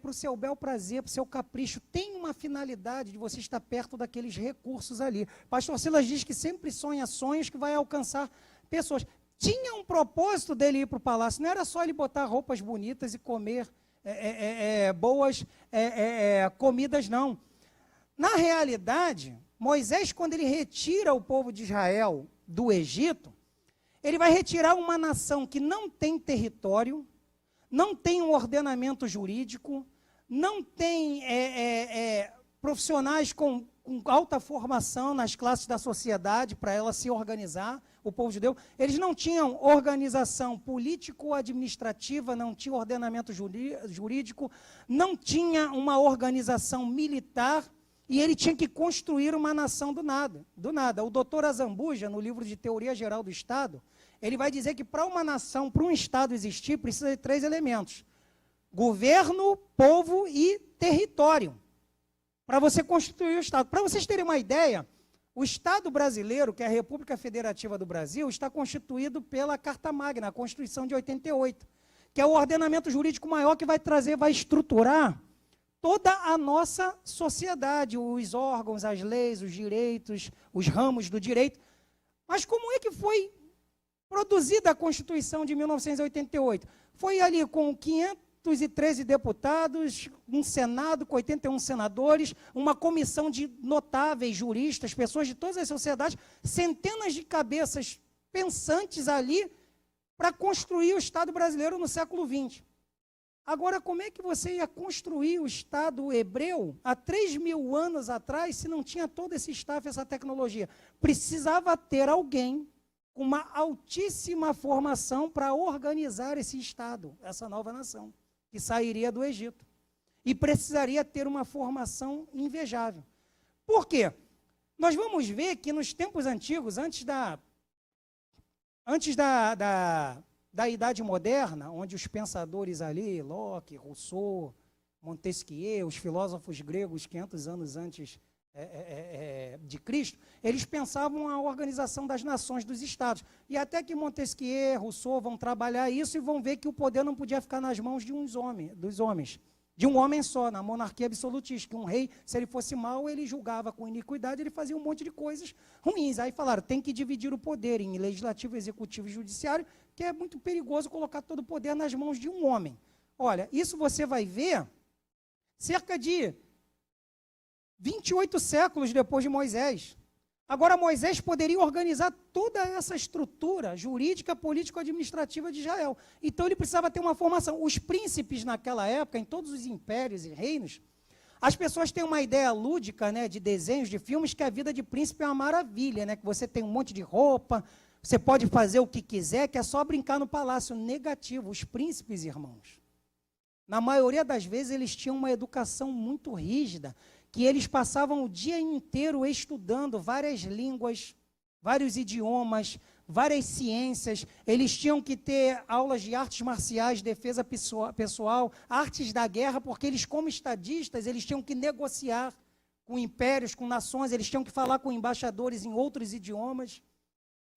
o seu bel prazer, para o seu capricho. Tem uma finalidade de você estar perto daqueles recursos ali. Pastor Silas diz que sempre sonha sonhos que vai alcançar pessoas. Tinha um propósito dele ir para o palácio, não era só ele botar roupas bonitas e comer boas comidas, não. Na realidade, Moisés, quando ele retira o povo de Israel do Egito, ele vai retirar uma nação que não tem território, não tem um ordenamento jurídico, não tem profissionais com alta formação nas classes da sociedade para ela se organizar, o povo judeu. Eles não tinham organização político-administrativa, não tinha ordenamento jurídico, não tinha uma organização militar E ele tinha que construir uma nação do nada. Do nada. O doutor Azambuja, no livro de Teoria Geral do Estado, ele vai dizer que para uma nação, para um Estado existir, precisa de 3 elementos: governo, povo e território, para você constituir o Estado. Para vocês terem uma ideia, o Estado brasileiro, que é a República Federativa do Brasil, está constituído pela Carta Magna, a Constituição de 88, que é o ordenamento jurídico maior que vai trazer, vai estruturar toda a nossa sociedade, os órgãos, as leis, os direitos, os ramos do direito. Mas como é que foi produzida a Constituição de 1988? Foi ali com 513 deputados, um Senado com 81 senadores, uma comissão de notáveis juristas, pessoas de todas as sociedades, centenas de cabeças pensantes ali para construir o Estado brasileiro no século XX. Agora, como é que você ia construir o Estado hebreu há 3.000 anos atrás, se não tinha todo esse staff, essa tecnologia? Precisava ter alguém com uma altíssima formação para organizar esse Estado, essa nova nação, que sairia do Egito. E precisaria ter uma formação invejável. Por quê? Nós vamos ver que nos tempos antigos, antes da Idade Moderna, onde os pensadores ali, Locke, Rousseau, Montesquieu, os filósofos gregos 500 anos antes de Cristo, eles pensavam a organização das nações, dos estados. E até que Montesquieu, Rousseau vão trabalhar isso e vão ver que o poder não podia ficar nas mãos de dos homens, de um homem só, na monarquia absolutista, que um rei, se ele fosse mau, ele julgava com iniquidade, ele fazia um monte de coisas ruins. Aí falaram, tem que dividir o poder em legislativo, executivo e judiciário, que é muito perigoso colocar todo o poder nas mãos de um homem. Olha, isso você vai ver cerca de 28 séculos depois de Moisés. Agora, Moisés poderia organizar toda essa estrutura jurídica, político-administrativa de Israel. Então, ele precisava ter uma formação. Os príncipes, naquela época, em todos os impérios e reinos, as pessoas têm uma ideia lúdica, né, de desenhos, de filmes, que a vida de príncipe é uma maravilha, né, que você tem um monte de roupa, você pode fazer o que quiser, que é só brincar no palácio. Negativo. Os príncipes, irmãos, na maioria das vezes, eles tinham uma educação muito rígida, que eles passavam o dia inteiro estudando várias línguas, vários idiomas, várias ciências. Eles tinham que ter aulas de artes marciais, defesa pessoal, artes da guerra, porque eles, como estadistas, eles tinham que negociar com impérios, com nações, eles tinham que falar com embaixadores em outros idiomas.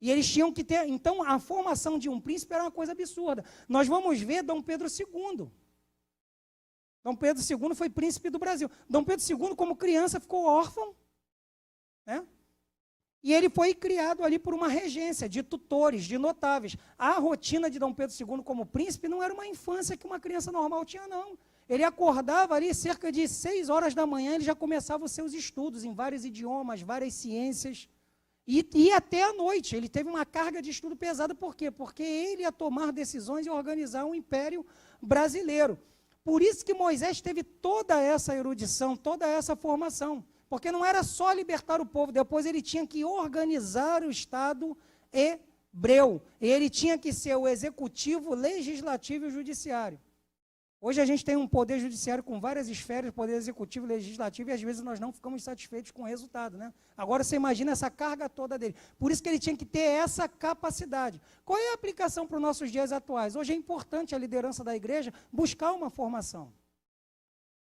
E eles tinham que ter... Então, a formação de um príncipe era uma coisa absurda. Nós vamos ver Dom Pedro II. Dom Pedro II foi príncipe do Brasil. Dom Pedro II, como criança, ficou órfão, né? E ele foi criado ali por uma regência de tutores, de notáveis. A rotina de Dom Pedro II como príncipe não era uma infância que uma criança normal tinha, não. Ele acordava ali cerca de 6 horas da manhã, ele já começava os seus estudos em vários idiomas, várias ciências, e ia até a noite. Ele teve uma carga de estudo pesada. Por quê? Porque ele ia tomar decisões e organizar um império brasileiro. Por isso que Moisés teve toda essa erudição, toda essa formação, porque não era só libertar o povo, depois ele tinha que organizar o Estado hebreu, e ele tinha que ser o executivo, legislativo e o judiciário. Hoje a gente tem um poder judiciário com várias esferas, poder executivo, legislativo, e às vezes nós não ficamos satisfeitos com o resultado, né? Agora você imagina essa carga toda dele. Por isso que ele tinha que ter essa capacidade. Qual é a aplicação para os nossos dias atuais? Hoje é importante a liderança da igreja buscar uma formação.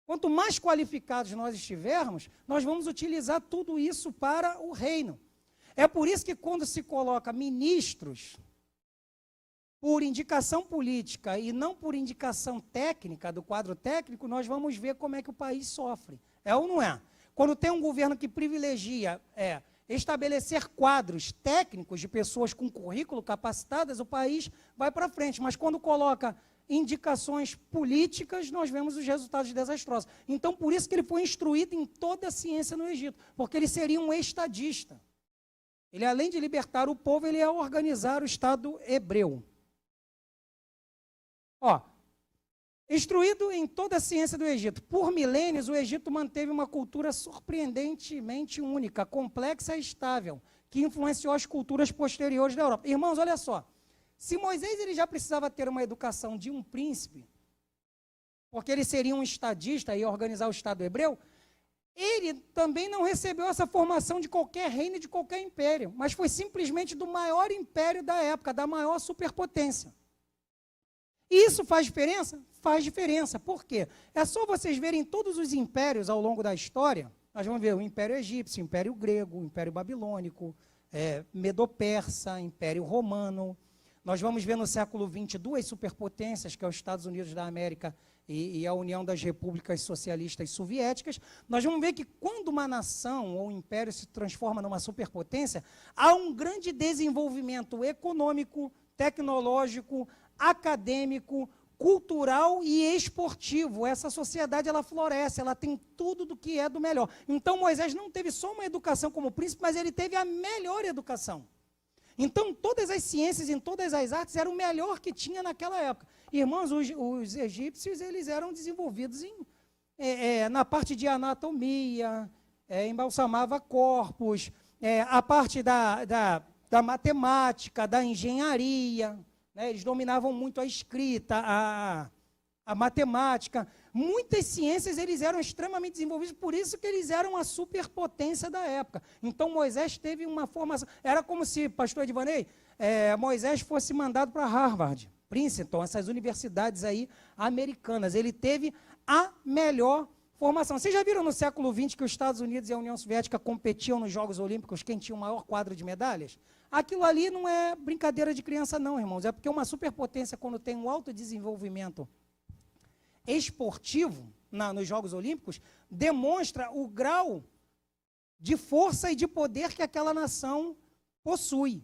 Quanto mais qualificados nós estivermos, nós vamos utilizar tudo isso para o reino. É por isso que quando se coloca ministros por indicação política e não por indicação técnica, do quadro técnico, nós vamos ver como é que o país sofre. É ou não é? Quando tem um governo que privilegia estabelecer quadros técnicos de pessoas com currículo capacitadas, o país vai para frente. Mas quando coloca indicações políticas, nós vemos os resultados desastrosos. Então, por isso que ele foi instruído em toda a ciência no Egito, porque ele seria um estadista. Ele, além de libertar o povo, ele ia organizar o Estado hebreu. Instruído em toda a ciência do Egito. Por milênios, o Egito manteve uma cultura surpreendentemente única, complexa e estável, que influenciou as culturas posteriores da Europa. Irmãos, olha só, se Moisés ele já precisava ter uma educação de um príncipe, porque ele seria um estadista e ia organizar o Estado hebreu, ele também não recebeu essa formação de qualquer reino e de qualquer império, mas foi simplesmente do maior império da época, da maior superpotência. E isso faz diferença? Faz diferença. Por quê? É só vocês verem todos os impérios ao longo da história. Nós vamos ver o Império Egípcio, o Império Grego, o Império Babilônico, Medo-Persa, Império Romano. Nós vamos ver no século XX duas superpotências, que é os Estados Unidos da América e a União das Repúblicas Socialistas Soviéticas. Nós vamos ver que quando uma nação ou um império se transforma numa superpotência, há um grande desenvolvimento econômico, tecnológico, acadêmico, cultural e esportivo. Essa sociedade, ela floresce, ela tem tudo do que é do melhor. Então, Moisés não teve só uma educação como príncipe, mas ele teve a melhor educação. Então, todas as ciências em todas as artes eram o melhor que tinha naquela época. Irmãos, os egípcios, eles eram desenvolvidos na parte de anatomia, embalsamava corpos, a parte da matemática, da engenharia, né? Eles dominavam muito a escrita, a matemática. Muitas ciências eles eram extremamente desenvolvidos, por isso que eles eram a superpotência da época. Então Moisés teve uma formação. Era como se, pastor Edvanei, Moisés fosse mandado para Harvard, Princeton, essas universidades aí americanas. Ele teve a melhor formação. Vocês já viram no século XX que os Estados Unidos e a União Soviética competiam nos Jogos Olímpicos, quem tinha o maior quadro de medalhas? Aquilo ali não é brincadeira de criança não, irmãos. É porque uma superpotência, quando tem um alto desenvolvimento esportivo nos Jogos Olímpicos, demonstra o grau de força e de poder que aquela nação possui.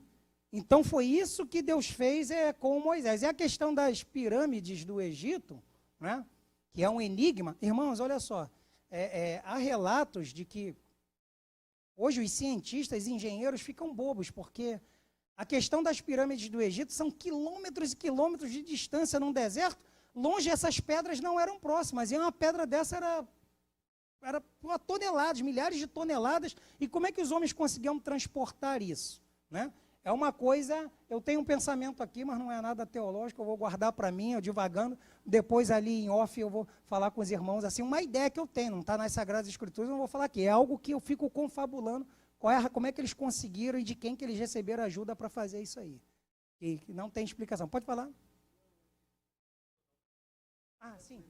Então foi isso que Deus fez com Moisés. E a questão das pirâmides do Egito, né, que é um enigma, irmãos, olha só, há relatos de que hoje os cientistas e engenheiros ficam bobos, porque a questão das pirâmides do Egito são quilômetros e quilômetros de distância num deserto. Longe, essas pedras não eram próximas, e uma pedra dessa era toneladas, milhares de toneladas, e como é que os homens conseguiam transportar isso? Né? É uma coisa, eu tenho um pensamento aqui, mas não é nada teológico, eu vou guardar para mim, eu divagando, depois ali em off eu vou falar com os irmãos, assim, uma ideia que eu tenho, não está nas Sagradas Escrituras, eu não vou falar aqui, é algo que eu fico confabulando, como é que eles conseguiram e de quem que eles receberam ajuda para fazer isso aí. E não tem explicação. Pode falar? Ah, sim.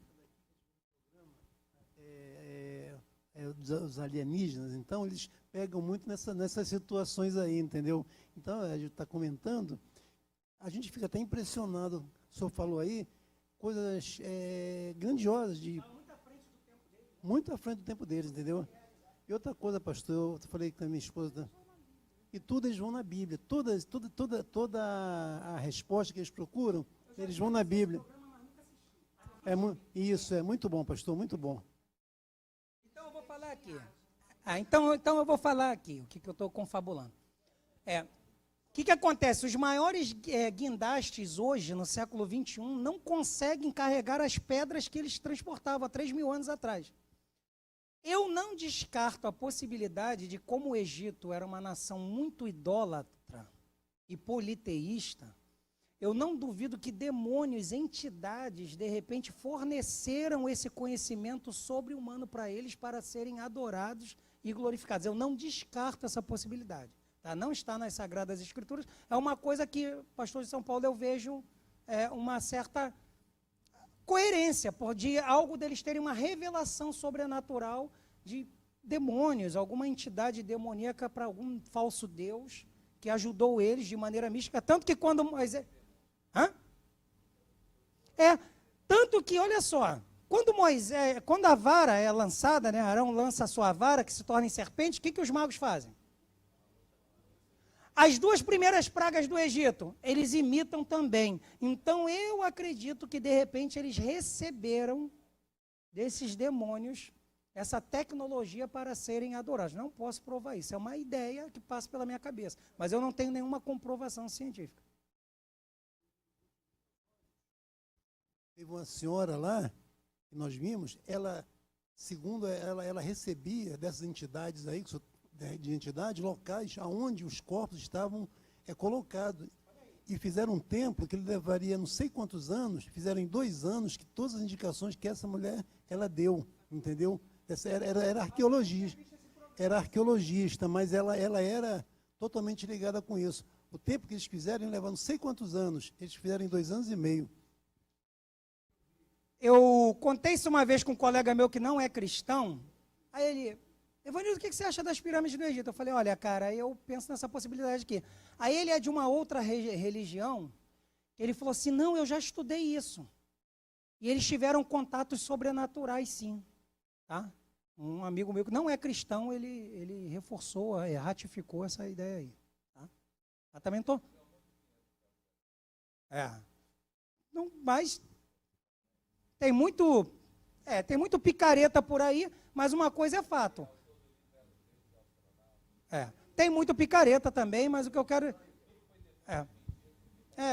Os alienígenas, então, eles pegam muito nessas situações aí, entendeu? Então, a gente está comentando, a gente fica até impressionado, o senhor falou aí, coisas grandiosas, muito à frente do tempo deles, entendeu? E outra coisa, pastor, eu falei com a minha esposa, e tudo eles vão na Bíblia, toda a resposta que eles procuram, eles vão na Bíblia. Isso, é muito bom, pastor, muito bom. Então eu vou falar aqui. Então eu vou falar aqui, o que eu estou confabulando. O que acontece? Os maiores guindastes hoje, no século XXI, não conseguem carregar as pedras que eles transportavam há 3.000 anos atrás. Eu não descarto a possibilidade de, como o Egito era uma nação muito idólatra e politeísta, eu não duvido que demônios, entidades, de repente, forneceram esse conhecimento sobre-humano para eles para serem adorados e glorificados. Eu não descarto essa possibilidade. Tá? Não está nas Sagradas Escrituras. É uma coisa que, pastor de São Paulo, eu vejo uma certa coerência, de algo deles terem uma revelação sobrenatural de demônios, alguma entidade demoníaca para algum falso Deus que ajudou eles de maneira mística. Tanto que quando Moisés... tanto que, olha só, quando a vara é lançada, né, Arão lança a sua vara, que se torna em serpente, o que os magos fazem? As duas primeiras pragas do Egito, eles imitam também. Então, eu acredito que, de repente, eles receberam desses demônios essa tecnologia para serem adorados. Não posso provar isso, é uma ideia que passa pela minha cabeça, mas eu não tenho nenhuma comprovação científica. Teve uma senhora lá, que nós vimos, segundo ela recebia dessas entidades aí, de entidades locais, onde os corpos estavam colocados. E fizeram um templo que ele levaria não sei quantos anos, fizeram em 2 anos, que todas as indicações que essa mulher, ela deu, entendeu? Era arqueologista. Era arqueologista, mas ela era totalmente ligada com isso. O tempo que eles fizeram, levando não sei quantos anos. Eles fizeram em 2 anos e meio. Eu contei isso uma vez com um colega meu que não é cristão. Aí ele, Evanildo, o que você acha das pirâmides do Egito? Eu falei, olha, cara, eu penso nessa possibilidade aqui. Aí ele é de uma outra religião. Ele falou assim, não, eu já estudei isso. E eles tiveram contatos sobrenaturais, sim. Tá? Um amigo meu que não é cristão, ele reforçou, ratificou essa ideia aí. Tá? Mas também tô... Não, mas tem muito picareta por aí, mas uma coisa é fato. Tem muito picareta também, mas o que eu quero...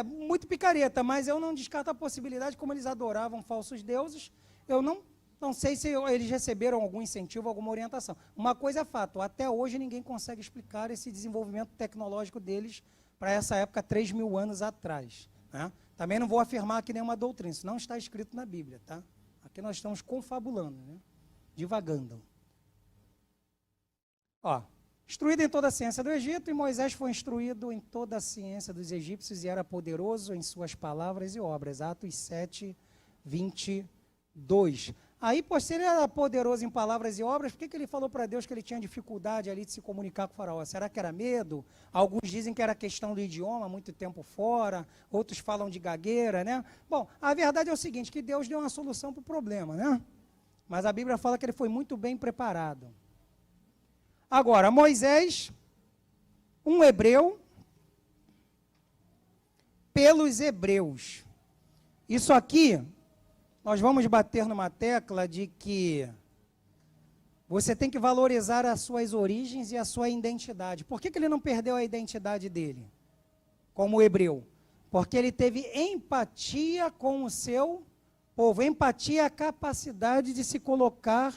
muito picareta, mas eu não descarto a possibilidade, como eles adoravam falsos deuses, eu não sei se eles receberam algum incentivo, alguma orientação. Uma coisa é fato, até hoje ninguém consegue explicar esse desenvolvimento tecnológico deles para essa época, 3.000 anos atrás. Né? Também não vou afirmar aqui nenhuma doutrina, isso não está escrito na Bíblia. Tá? Aqui nós estamos confabulando, né? Divagando. Instruído em toda a ciência do Egito, e Moisés foi instruído em toda a ciência dos egípcios e era poderoso em suas palavras e obras. Atos 7, 22. Aí, se ele era poderoso em palavras e obras, por que ele falou para Deus que ele tinha dificuldade ali de se comunicar com o faraó? Será que era medo? Alguns dizem que era questão do idioma, muito tempo fora, outros falam de gagueira, né? Bom, a verdade é o seguinte, que Deus deu uma solução para o problema, né? Mas a Bíblia fala que ele foi muito bem preparado. Agora, Moisés, um hebreu, pelos hebreus. Isso aqui, nós vamos bater numa tecla de que você tem que valorizar as suas origens e a sua identidade. Por que ele não perdeu a identidade dele, como hebreu? Porque ele teve empatia com o seu povo. Empatia é a capacidade de se colocar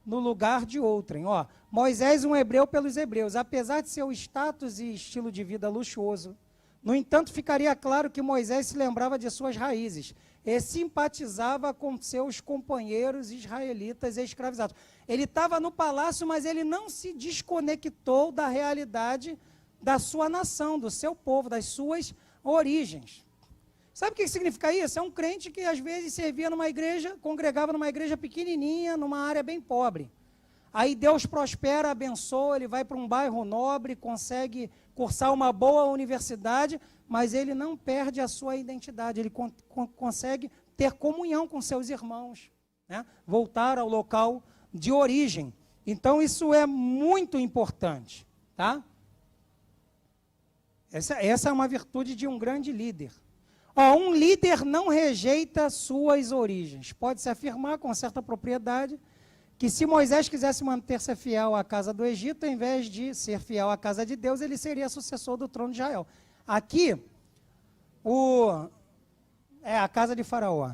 no lugar de outrem. Moisés, um hebreu pelos hebreus, apesar de seu status e estilo de vida luxuoso, no entanto, ficaria claro que Moisés se lembrava de suas raízes e simpatizava com seus companheiros israelitas escravizados. Ele estava no palácio, mas ele não se desconectou da realidade da sua nação, do seu povo, das suas origens. Sabe o que significa isso? É um crente que às vezes servia numa igreja, congregava numa igreja pequenininha, numa área bem pobre. Aí Deus prospera, abençoa, ele vai para um bairro nobre, consegue cursar uma boa universidade, mas ele não perde a sua identidade, ele consegue ter comunhão com seus irmãos, né? Voltar ao local de origem. Então isso é muito importante, tá? Essa é uma virtude de um grande líder. Um líder não rejeita suas origens. Pode-se afirmar com certa propriedade que se Moisés quisesse manter-se fiel à casa do Egito, em vez de ser fiel à casa de Deus, ele seria sucessor do trono de Israel. Aqui, a casa de Faraó.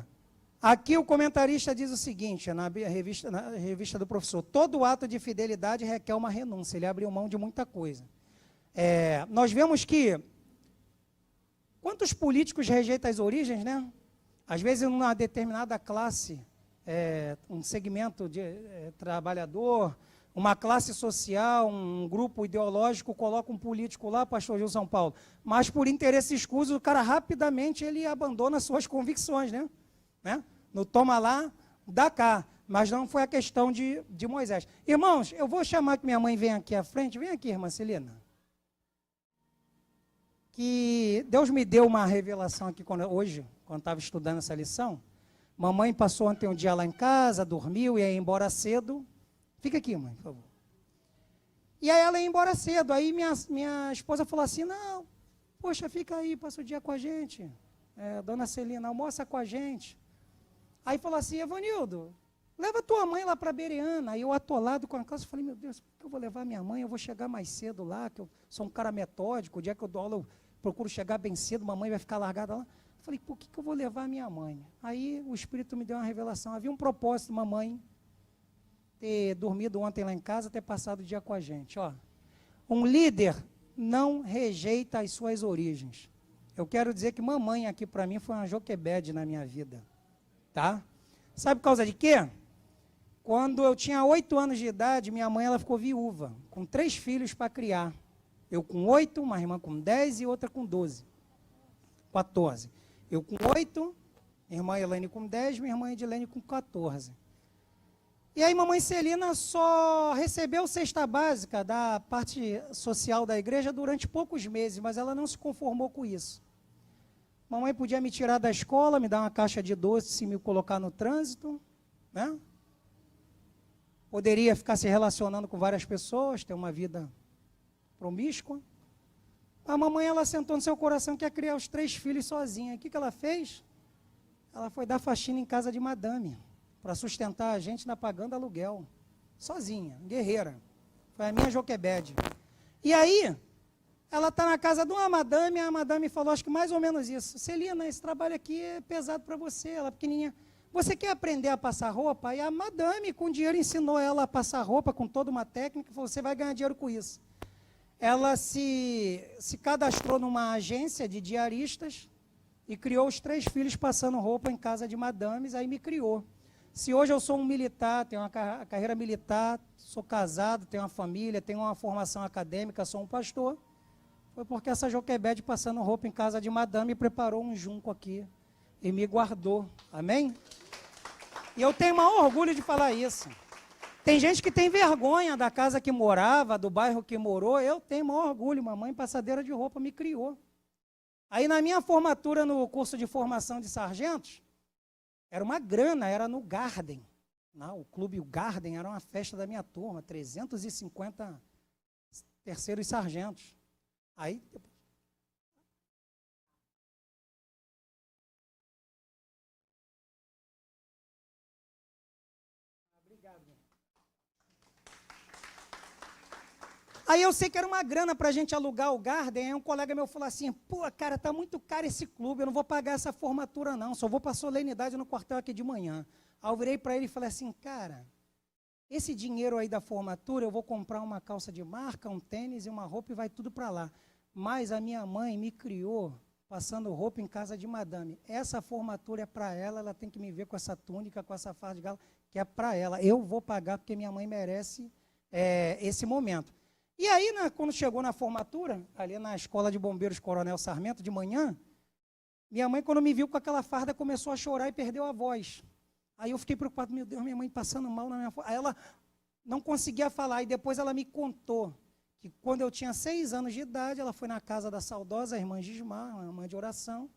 Aqui o comentarista diz o seguinte, na revista do professor, todo ato de fidelidade requer uma renúncia, ele abriu mão de muita coisa. Nós vemos que quantos políticos rejeitam as origens, né? Às vezes, uma determinada classe, um segmento de trabalhador, uma classe social, um grupo ideológico, coloca um político lá, pastor Gil São Paulo, mas por interesse escuso, o cara rapidamente ele abandona suas convicções, né? No toma lá, dá cá. Mas não foi a questão de Moisés. Irmãos, eu vou chamar que minha mãe venha aqui à frente. Vem aqui, irmã Celina. Que Deus me deu uma revelação aqui hoje, quando estava estudando essa lição. Mamãe passou ontem um dia lá em casa, dormiu, ia embora cedo. Fica aqui, mãe, por favor. E aí ela ia embora cedo. Aí minha esposa falou assim, não, poxa, fica aí, passa o dia com a gente. Dona Celina, almoça com a gente. Aí falou assim, Evanildo, leva tua mãe lá para Bereana. Aí eu atolado com a casa, falei, meu Deus, por que eu vou levar minha mãe? Eu vou chegar mais cedo lá, que eu sou um cara metódico, o dia que eu dou aula eu procuro chegar bem cedo, mamãe vai ficar largada lá. Falei, por que eu vou levar minha mãe? Aí o Espírito me deu uma revelação, havia um propósito, mamãe, ter dormido ontem lá em casa, ter passado o dia com a gente. Um líder não rejeita as suas origens. Eu quero dizer que mamãe aqui para mim foi uma joquebede na minha vida. Tá? Sabe por causa de quê? Quando eu tinha 8 anos de idade, minha mãe ela ficou viúva, com 3 filhos para criar. Eu com 8, uma irmã com 10 e outra com 12. 14. Eu com 8, minha irmã Elaine com 10, minha irmã Edilene com 14. E aí mamãe Celina só recebeu cesta básica da parte social da igreja durante poucos meses, mas ela não se conformou com isso. Mamãe podia me tirar da escola, me dar uma caixa de doce se me colocar no trânsito, né? Poderia ficar se relacionando com várias pessoas, ter uma vida promíscua. A mamãe, ela sentou no seu coração que ia criar os 3 filhos sozinha. O que ela fez? Ela foi dar faxina em casa de madame, para sustentar a gente na pagando aluguel. Sozinha, guerreira. Foi a minha Joquebede. E aí, ela está na casa de uma madame, a madame falou, acho que mais ou menos isso. Celina, esse trabalho aqui é pesado para você, ela é pequenininha. Você quer aprender a passar roupa? E a madame, com dinheiro, ensinou ela a passar roupa com toda uma técnica, falou, você vai ganhar dinheiro com isso. Ela se cadastrou numa agência de diaristas e criou os 3 filhos passando roupa em casa de madames, aí me criou. Se hoje eu sou um militar, tenho uma carreira militar, sou casado, tenho uma família, tenho uma formação acadêmica, sou um pastor, foi porque essa Joquebede passando roupa em casa de madame preparou um junco aqui e me guardou. Amém? E eu tenho o maior orgulho de falar isso. Tem gente que tem vergonha da casa que morava, do bairro que morou. Eu tenho o maior orgulho. Mamãe, passadeira de roupa, me criou. Aí, na minha formatura no curso de formação de sargentos, era uma grana, era no Garden. Não, o Clube Garden era uma festa da minha turma, 350 terceiros sargentos. Aí... Aí eu sei que era uma grana para a gente alugar o Garden, aí um colega meu falou assim, pô, cara, tá muito caro esse clube, eu não vou pagar essa formatura não, só vou para a solenidade no quartel aqui de manhã. Aí eu virei para ele e falei assim, cara, esse dinheiro aí da formatura, eu vou comprar uma calça de marca, um tênis e uma roupa e vai tudo para lá. Mas a minha mãe me criou passando roupa em casa de madame. Essa formatura é para ela, ela tem que me ver com essa túnica, com essa farda de gala, que é para ela. Eu vou pagar porque minha mãe merece esse momento. E aí, quando chegou na formatura, ali na Escola de Bombeiros Coronel Sarmento, de manhã, minha mãe, quando me viu com aquela farda, começou a chorar e perdeu a voz. Aí eu fiquei preocupado, meu Deus, minha mãe passando mal na minha farda. Aí ela não conseguia falar, e depois ela me contou que quando eu tinha 6 anos de idade, ela foi na casa da saudosa irmã Gismar, uma irmã de oração,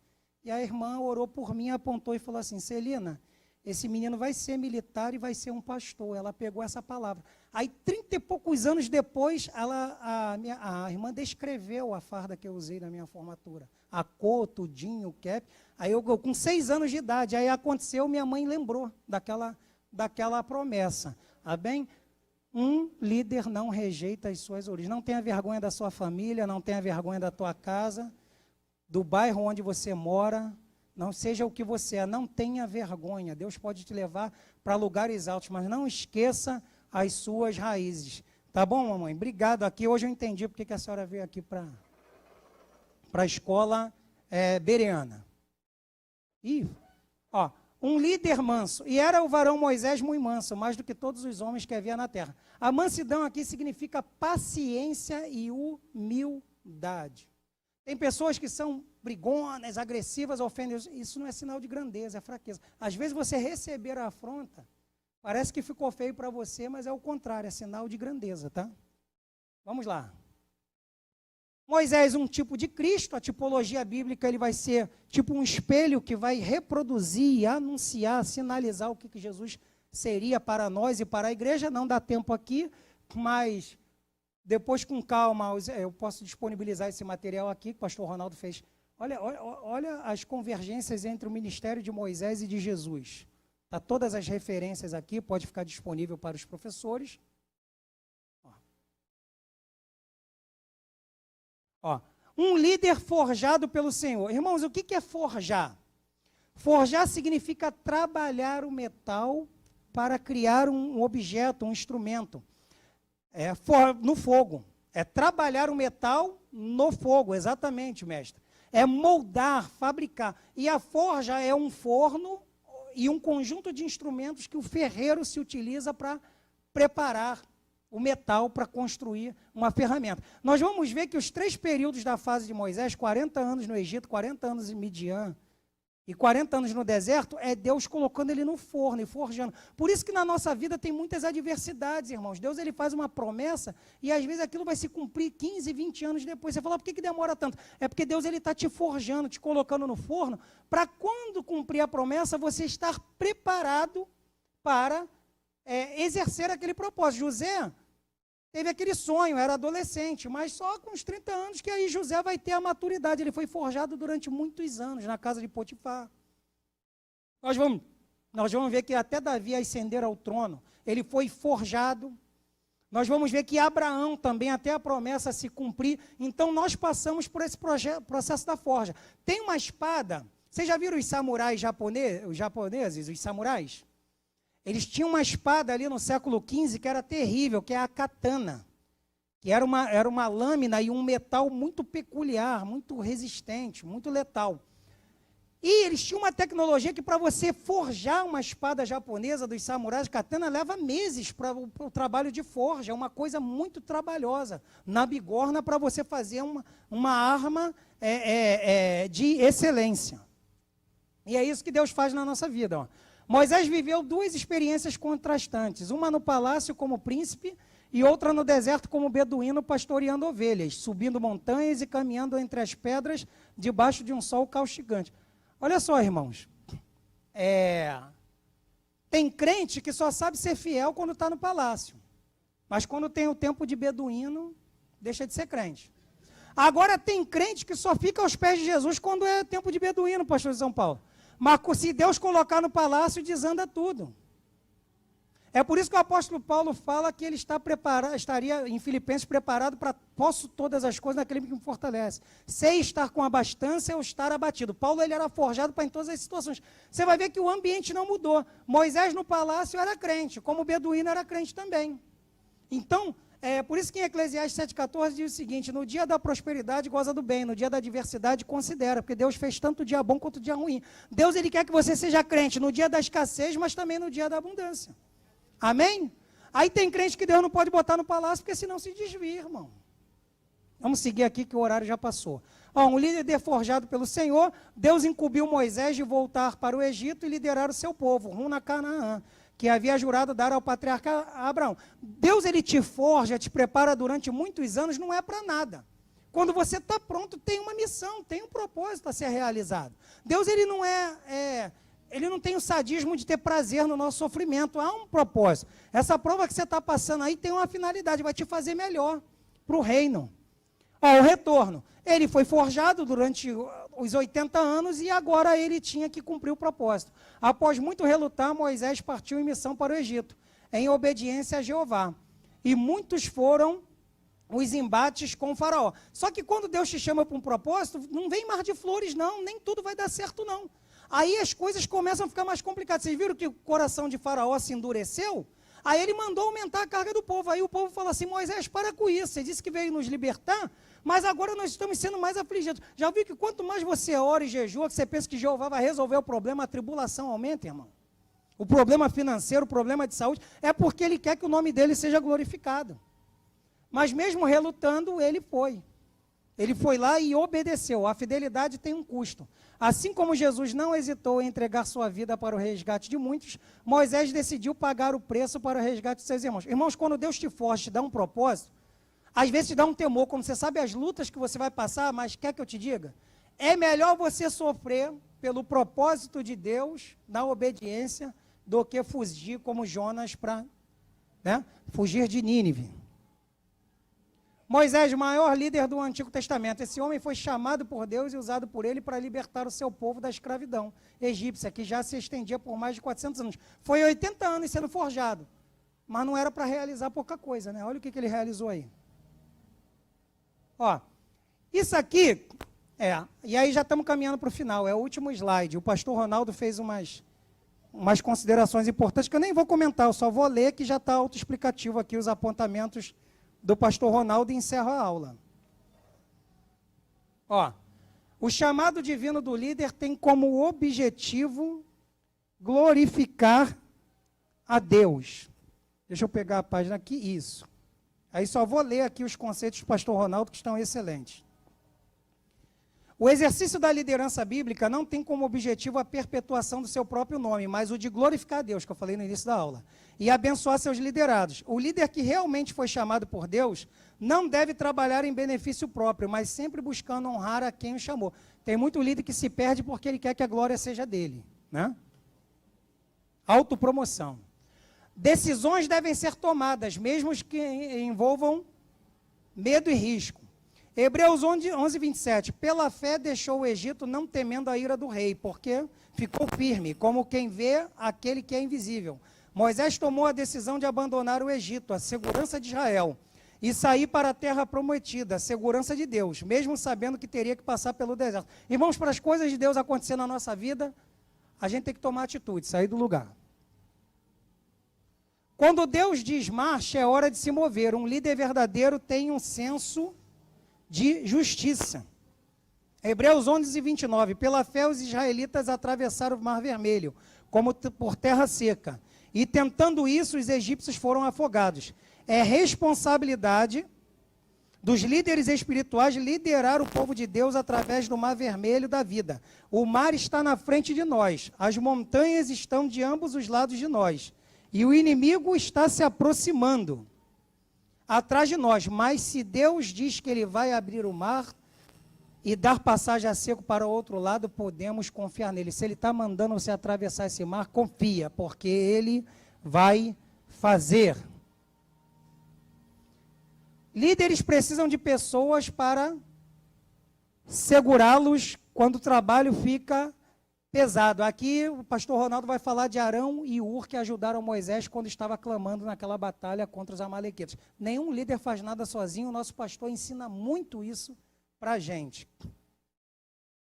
e a irmã orou por mim, apontou e falou assim, Celina, esse menino vai ser militar e vai ser um pastor. Ela pegou essa palavra. Aí, 30 e poucos anos depois, a irmã descreveu a farda que eu usei na minha formatura. A cor, tudinho, o cap. Aí, eu com 6 anos de idade, aí aconteceu, minha mãe lembrou daquela promessa. Tá bem? Um líder não rejeita as suas origens. Não tenha vergonha da sua família, não tenha vergonha da tua casa, do bairro onde você mora. Não seja o que você é, não tenha vergonha. Deus pode te levar para lugares altos, mas não esqueça as suas raízes. Tá bom, mamãe? Obrigado aqui. Hoje eu entendi porque que a senhora veio aqui para a escola bereana. E, ó, um líder manso. E era o varão Moisés muito manso, mais do que todos os homens que havia na terra. A mansidão aqui significa paciência e humildade. Tem pessoas que são brigonas, agressivas, ofendem. Isso não é sinal de grandeza, é fraqueza. Às vezes você receber a afronta, parece que ficou feio para você, mas é o contrário, é sinal de grandeza, tá? Vamos lá. Moisés, um tipo de Cristo, a tipologia bíblica, ele vai ser tipo um espelho que vai reproduzir, anunciar, sinalizar o que Jesus seria para nós e para a igreja. Não dá tempo aqui, mas... depois, com calma, eu posso disponibilizar esse material aqui que o pastor Ronaldo fez. Olha as convergências entre o ministério de Moisés e de Jesus. Tá todas as referências aqui, pode ficar disponível para os professores. Um líder forjado pelo Senhor. Irmãos, o que é forjar? Forjar significa trabalhar o metal para criar um objeto, um instrumento. No fogo. É trabalhar o metal no fogo, exatamente, mestre. É moldar, fabricar. E a forja é um forno e um conjunto de instrumentos que o ferreiro se utiliza para preparar o metal para construir uma ferramenta. Nós vamos ver que os 3 períodos da fase de Moisés, 40 anos no Egito, 40 anos em Midian e 40 anos no deserto, é Deus colocando ele no forno e forjando. Por isso que na nossa vida tem muitas adversidades, irmãos. Deus ele faz uma promessa e às vezes aquilo vai se cumprir 15, 20 anos depois. Você fala, por que demora tanto? É porque Deus está te forjando, te colocando no forno, para quando cumprir a promessa, você estar preparado para exercer aquele propósito. José teve aquele sonho, era adolescente, mas só com os 30 anos que aí José vai ter a maturidade. Ele foi forjado durante muitos anos na casa de Potifar. Nós vamos ver que até Davi ascender ao trono, ele foi forjado. Nós vamos ver que Abraão também, até a promessa se cumprir. Então nós passamos por esse processo da forja. Tem uma espada, vocês já viram os samurais japoneses, os samurais? Eles tinham uma espada ali no século XV que era terrível, que é a katana, que era uma lâmina e um metal muito peculiar, muito resistente, muito letal. E eles tinham uma tecnologia que para você forjar uma espada japonesa dos samurais, katana, leva meses para o trabalho de forja, é uma coisa muito trabalhosa, na bigorna, para você fazer uma arma de excelência. E é isso que Deus faz na nossa vida, ó. Moisés viveu 2 experiências contrastantes, uma no palácio como príncipe e outra no deserto como beduíno pastoreando ovelhas, subindo montanhas e caminhando entre as pedras debaixo de um sol causticante. Olha só, irmãos, tem crente que só sabe ser fiel quando está no palácio, mas quando tem o tempo de beduíno, deixa de ser crente. Agora tem crente que só fica aos pés de Jesus quando é tempo de beduíno, pastor de São Paulo. Mas se Deus colocar no palácio, desanda tudo. É por isso que o apóstolo Paulo fala que ele estaria em Filipenses preparado para posso todas as coisas naquele que me fortalece. Sei estar com abastança ou estar abatido. Paulo ele era forjado para em todas as situações. Você vai ver que o ambiente não mudou. Moisés no palácio era crente, como o beduíno era crente também. Então, por isso que em Eclesiastes 7,14 diz o seguinte, no dia da prosperidade goza do bem, no dia da adversidade considera, porque Deus fez tanto o dia bom quanto o dia ruim. Deus ele quer que você seja crente no dia da escassez, mas também no dia da abundância. Amém? Aí tem crente que Deus não pode botar no palácio, porque senão se desvia, irmão. Vamos seguir aqui que o horário já passou. Um líder forjado pelo Senhor, Deus incumbiu Moisés de voltar para o Egito e liderar o seu povo, rumo a Canaã, que havia jurado dar ao patriarca Abraão. Deus ele te forja, te prepara durante muitos anos, não é para nada. Quando você está pronto, tem uma missão, tem um propósito a ser realizado. Deus ele não ele não tem o sadismo de ter prazer no nosso sofrimento, há um propósito. Essa prova que você está passando aí tem uma finalidade, vai te fazer melhor para o reino. O retorno. Ele foi forjado durante os 80 anos e agora ele tinha que cumprir o propósito. Após muito relutar, Moisés partiu em missão para o Egito, em obediência a Jeová. E muitos foram os embates com o faraó. Só que quando Deus te chama para um propósito, não vem mar de flores não, nem tudo vai dar certo não. Aí as coisas começam a ficar mais complicadas. Vocês viram que o coração de faraó se endureceu? Aí ele mandou aumentar a carga do povo. Aí o povo falou assim, Moisés, para com isso. Você disse que veio nos libertar, mas agora nós estamos sendo mais afligidos. Já viu que quanto mais você ora e jejua, que você pensa que Jeová vai resolver o problema, a tribulação aumenta, irmão? O problema financeiro, o problema de saúde, é porque ele quer que o nome dele seja glorificado. Mas mesmo relutando, ele foi. Ele foi lá e obedeceu. A fidelidade tem um custo. Assim como Jesus não hesitou em entregar sua vida para o resgate de muitos, Moisés decidiu pagar o preço para o resgate de seus irmãos. Irmãos, quando Deus te forja, te dá um propósito, às vezes te dá um temor, como você sabe as lutas que você vai passar, mas quer que eu te diga? É melhor você sofrer pelo propósito de Deus, na obediência, do que fugir como Jonas para fugir de Nínive. Moisés, maior líder do Antigo Testamento. Esse homem foi chamado por Deus e usado por ele para libertar o seu povo da escravidão egípcia, que já se estendia por mais de 400 anos. Foi 80 anos sendo forjado, mas não era para realizar pouca coisa, né? Olha o que ele realizou aí. Isso aqui, e aí já estamos caminhando para o final, é o último slide. O pastor Ronaldo fez umas considerações importantes, que eu nem vou comentar, eu só vou ler, que já está autoexplicativo aqui os apontamentos do pastor Ronaldo e encerro a aula. O chamado divino do líder tem como objetivo glorificar a Deus. Deixa eu pegar a página aqui, isso. Aí só vou ler aqui os conceitos do pastor Ronaldo, que estão excelentes. O exercício da liderança bíblica não tem como objetivo a perpetuação do seu próprio nome, mas o de glorificar a Deus, que eu falei no início da aula, e abençoar seus liderados. O líder que realmente foi chamado por Deus não deve trabalhar em benefício próprio, mas sempre buscando honrar a quem o chamou. Tem muito líder que se perde porque ele quer que a glória seja dele, né? Autopromoção. Decisões devem ser tomadas, mesmo que envolvam medo e risco. Hebreus 11, 27. Pela fé deixou o Egito, não temendo a ira do rei, porque ficou firme, como quem vê aquele que é invisível. Moisés tomou a decisão de abandonar o Egito, a segurança de Israel, e sair para a terra prometida, a segurança de Deus, mesmo sabendo que teria que passar pelo deserto. Irmãos, para as coisas de Deus acontecer na nossa vida, a gente tem que tomar atitude, sair do lugar. Quando Deus diz marcha, é hora de se mover. Um líder verdadeiro tem um senso de justiça. Hebreus 11, 29. Pela fé os israelitas atravessaram o Mar Vermelho, como por terra seca. E tentando isso, os egípcios foram afogados. É responsabilidade dos líderes espirituais liderar o povo de Deus através do Mar Vermelho da vida. O mar está na frente de nós. As montanhas estão de ambos os lados de nós. E o inimigo está se aproximando atrás de nós, mas se Deus diz que Ele vai abrir o mar e dar passagem a seco para o outro lado, podemos confiar nele. Se Ele está mandando você atravessar esse mar, confia, porque Ele vai fazer. Líderes precisam de pessoas para segurá-los quando o trabalho fica pesado. Aqui o pastor Ronaldo vai falar de Arão e Ur, que ajudaram Moisés quando estava clamando naquela batalha contra os amalequitas. Nenhum líder faz nada sozinho, o nosso pastor ensina muito isso para a gente.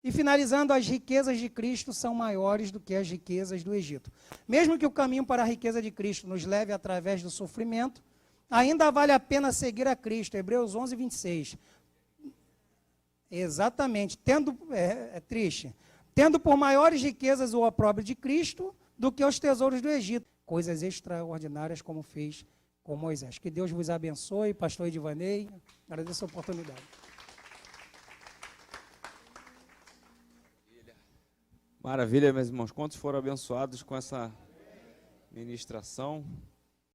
E finalizando, as riquezas de Cristo são maiores do que as riquezas do Egito. Mesmo que o caminho para a riqueza de Cristo nos leve através do sofrimento, ainda vale a pena seguir a Cristo. Hebreus 11, 26. Exatamente. É triste. Tendo por maiores riquezas o opróbrio de Cristo do que os tesouros do Egito. Coisas extraordinárias como fez com Moisés. Que Deus vos abençoe, pastor Edivanei. Agradeço a oportunidade. Maravilha, meus irmãos. Quantos foram abençoados com essa ministração?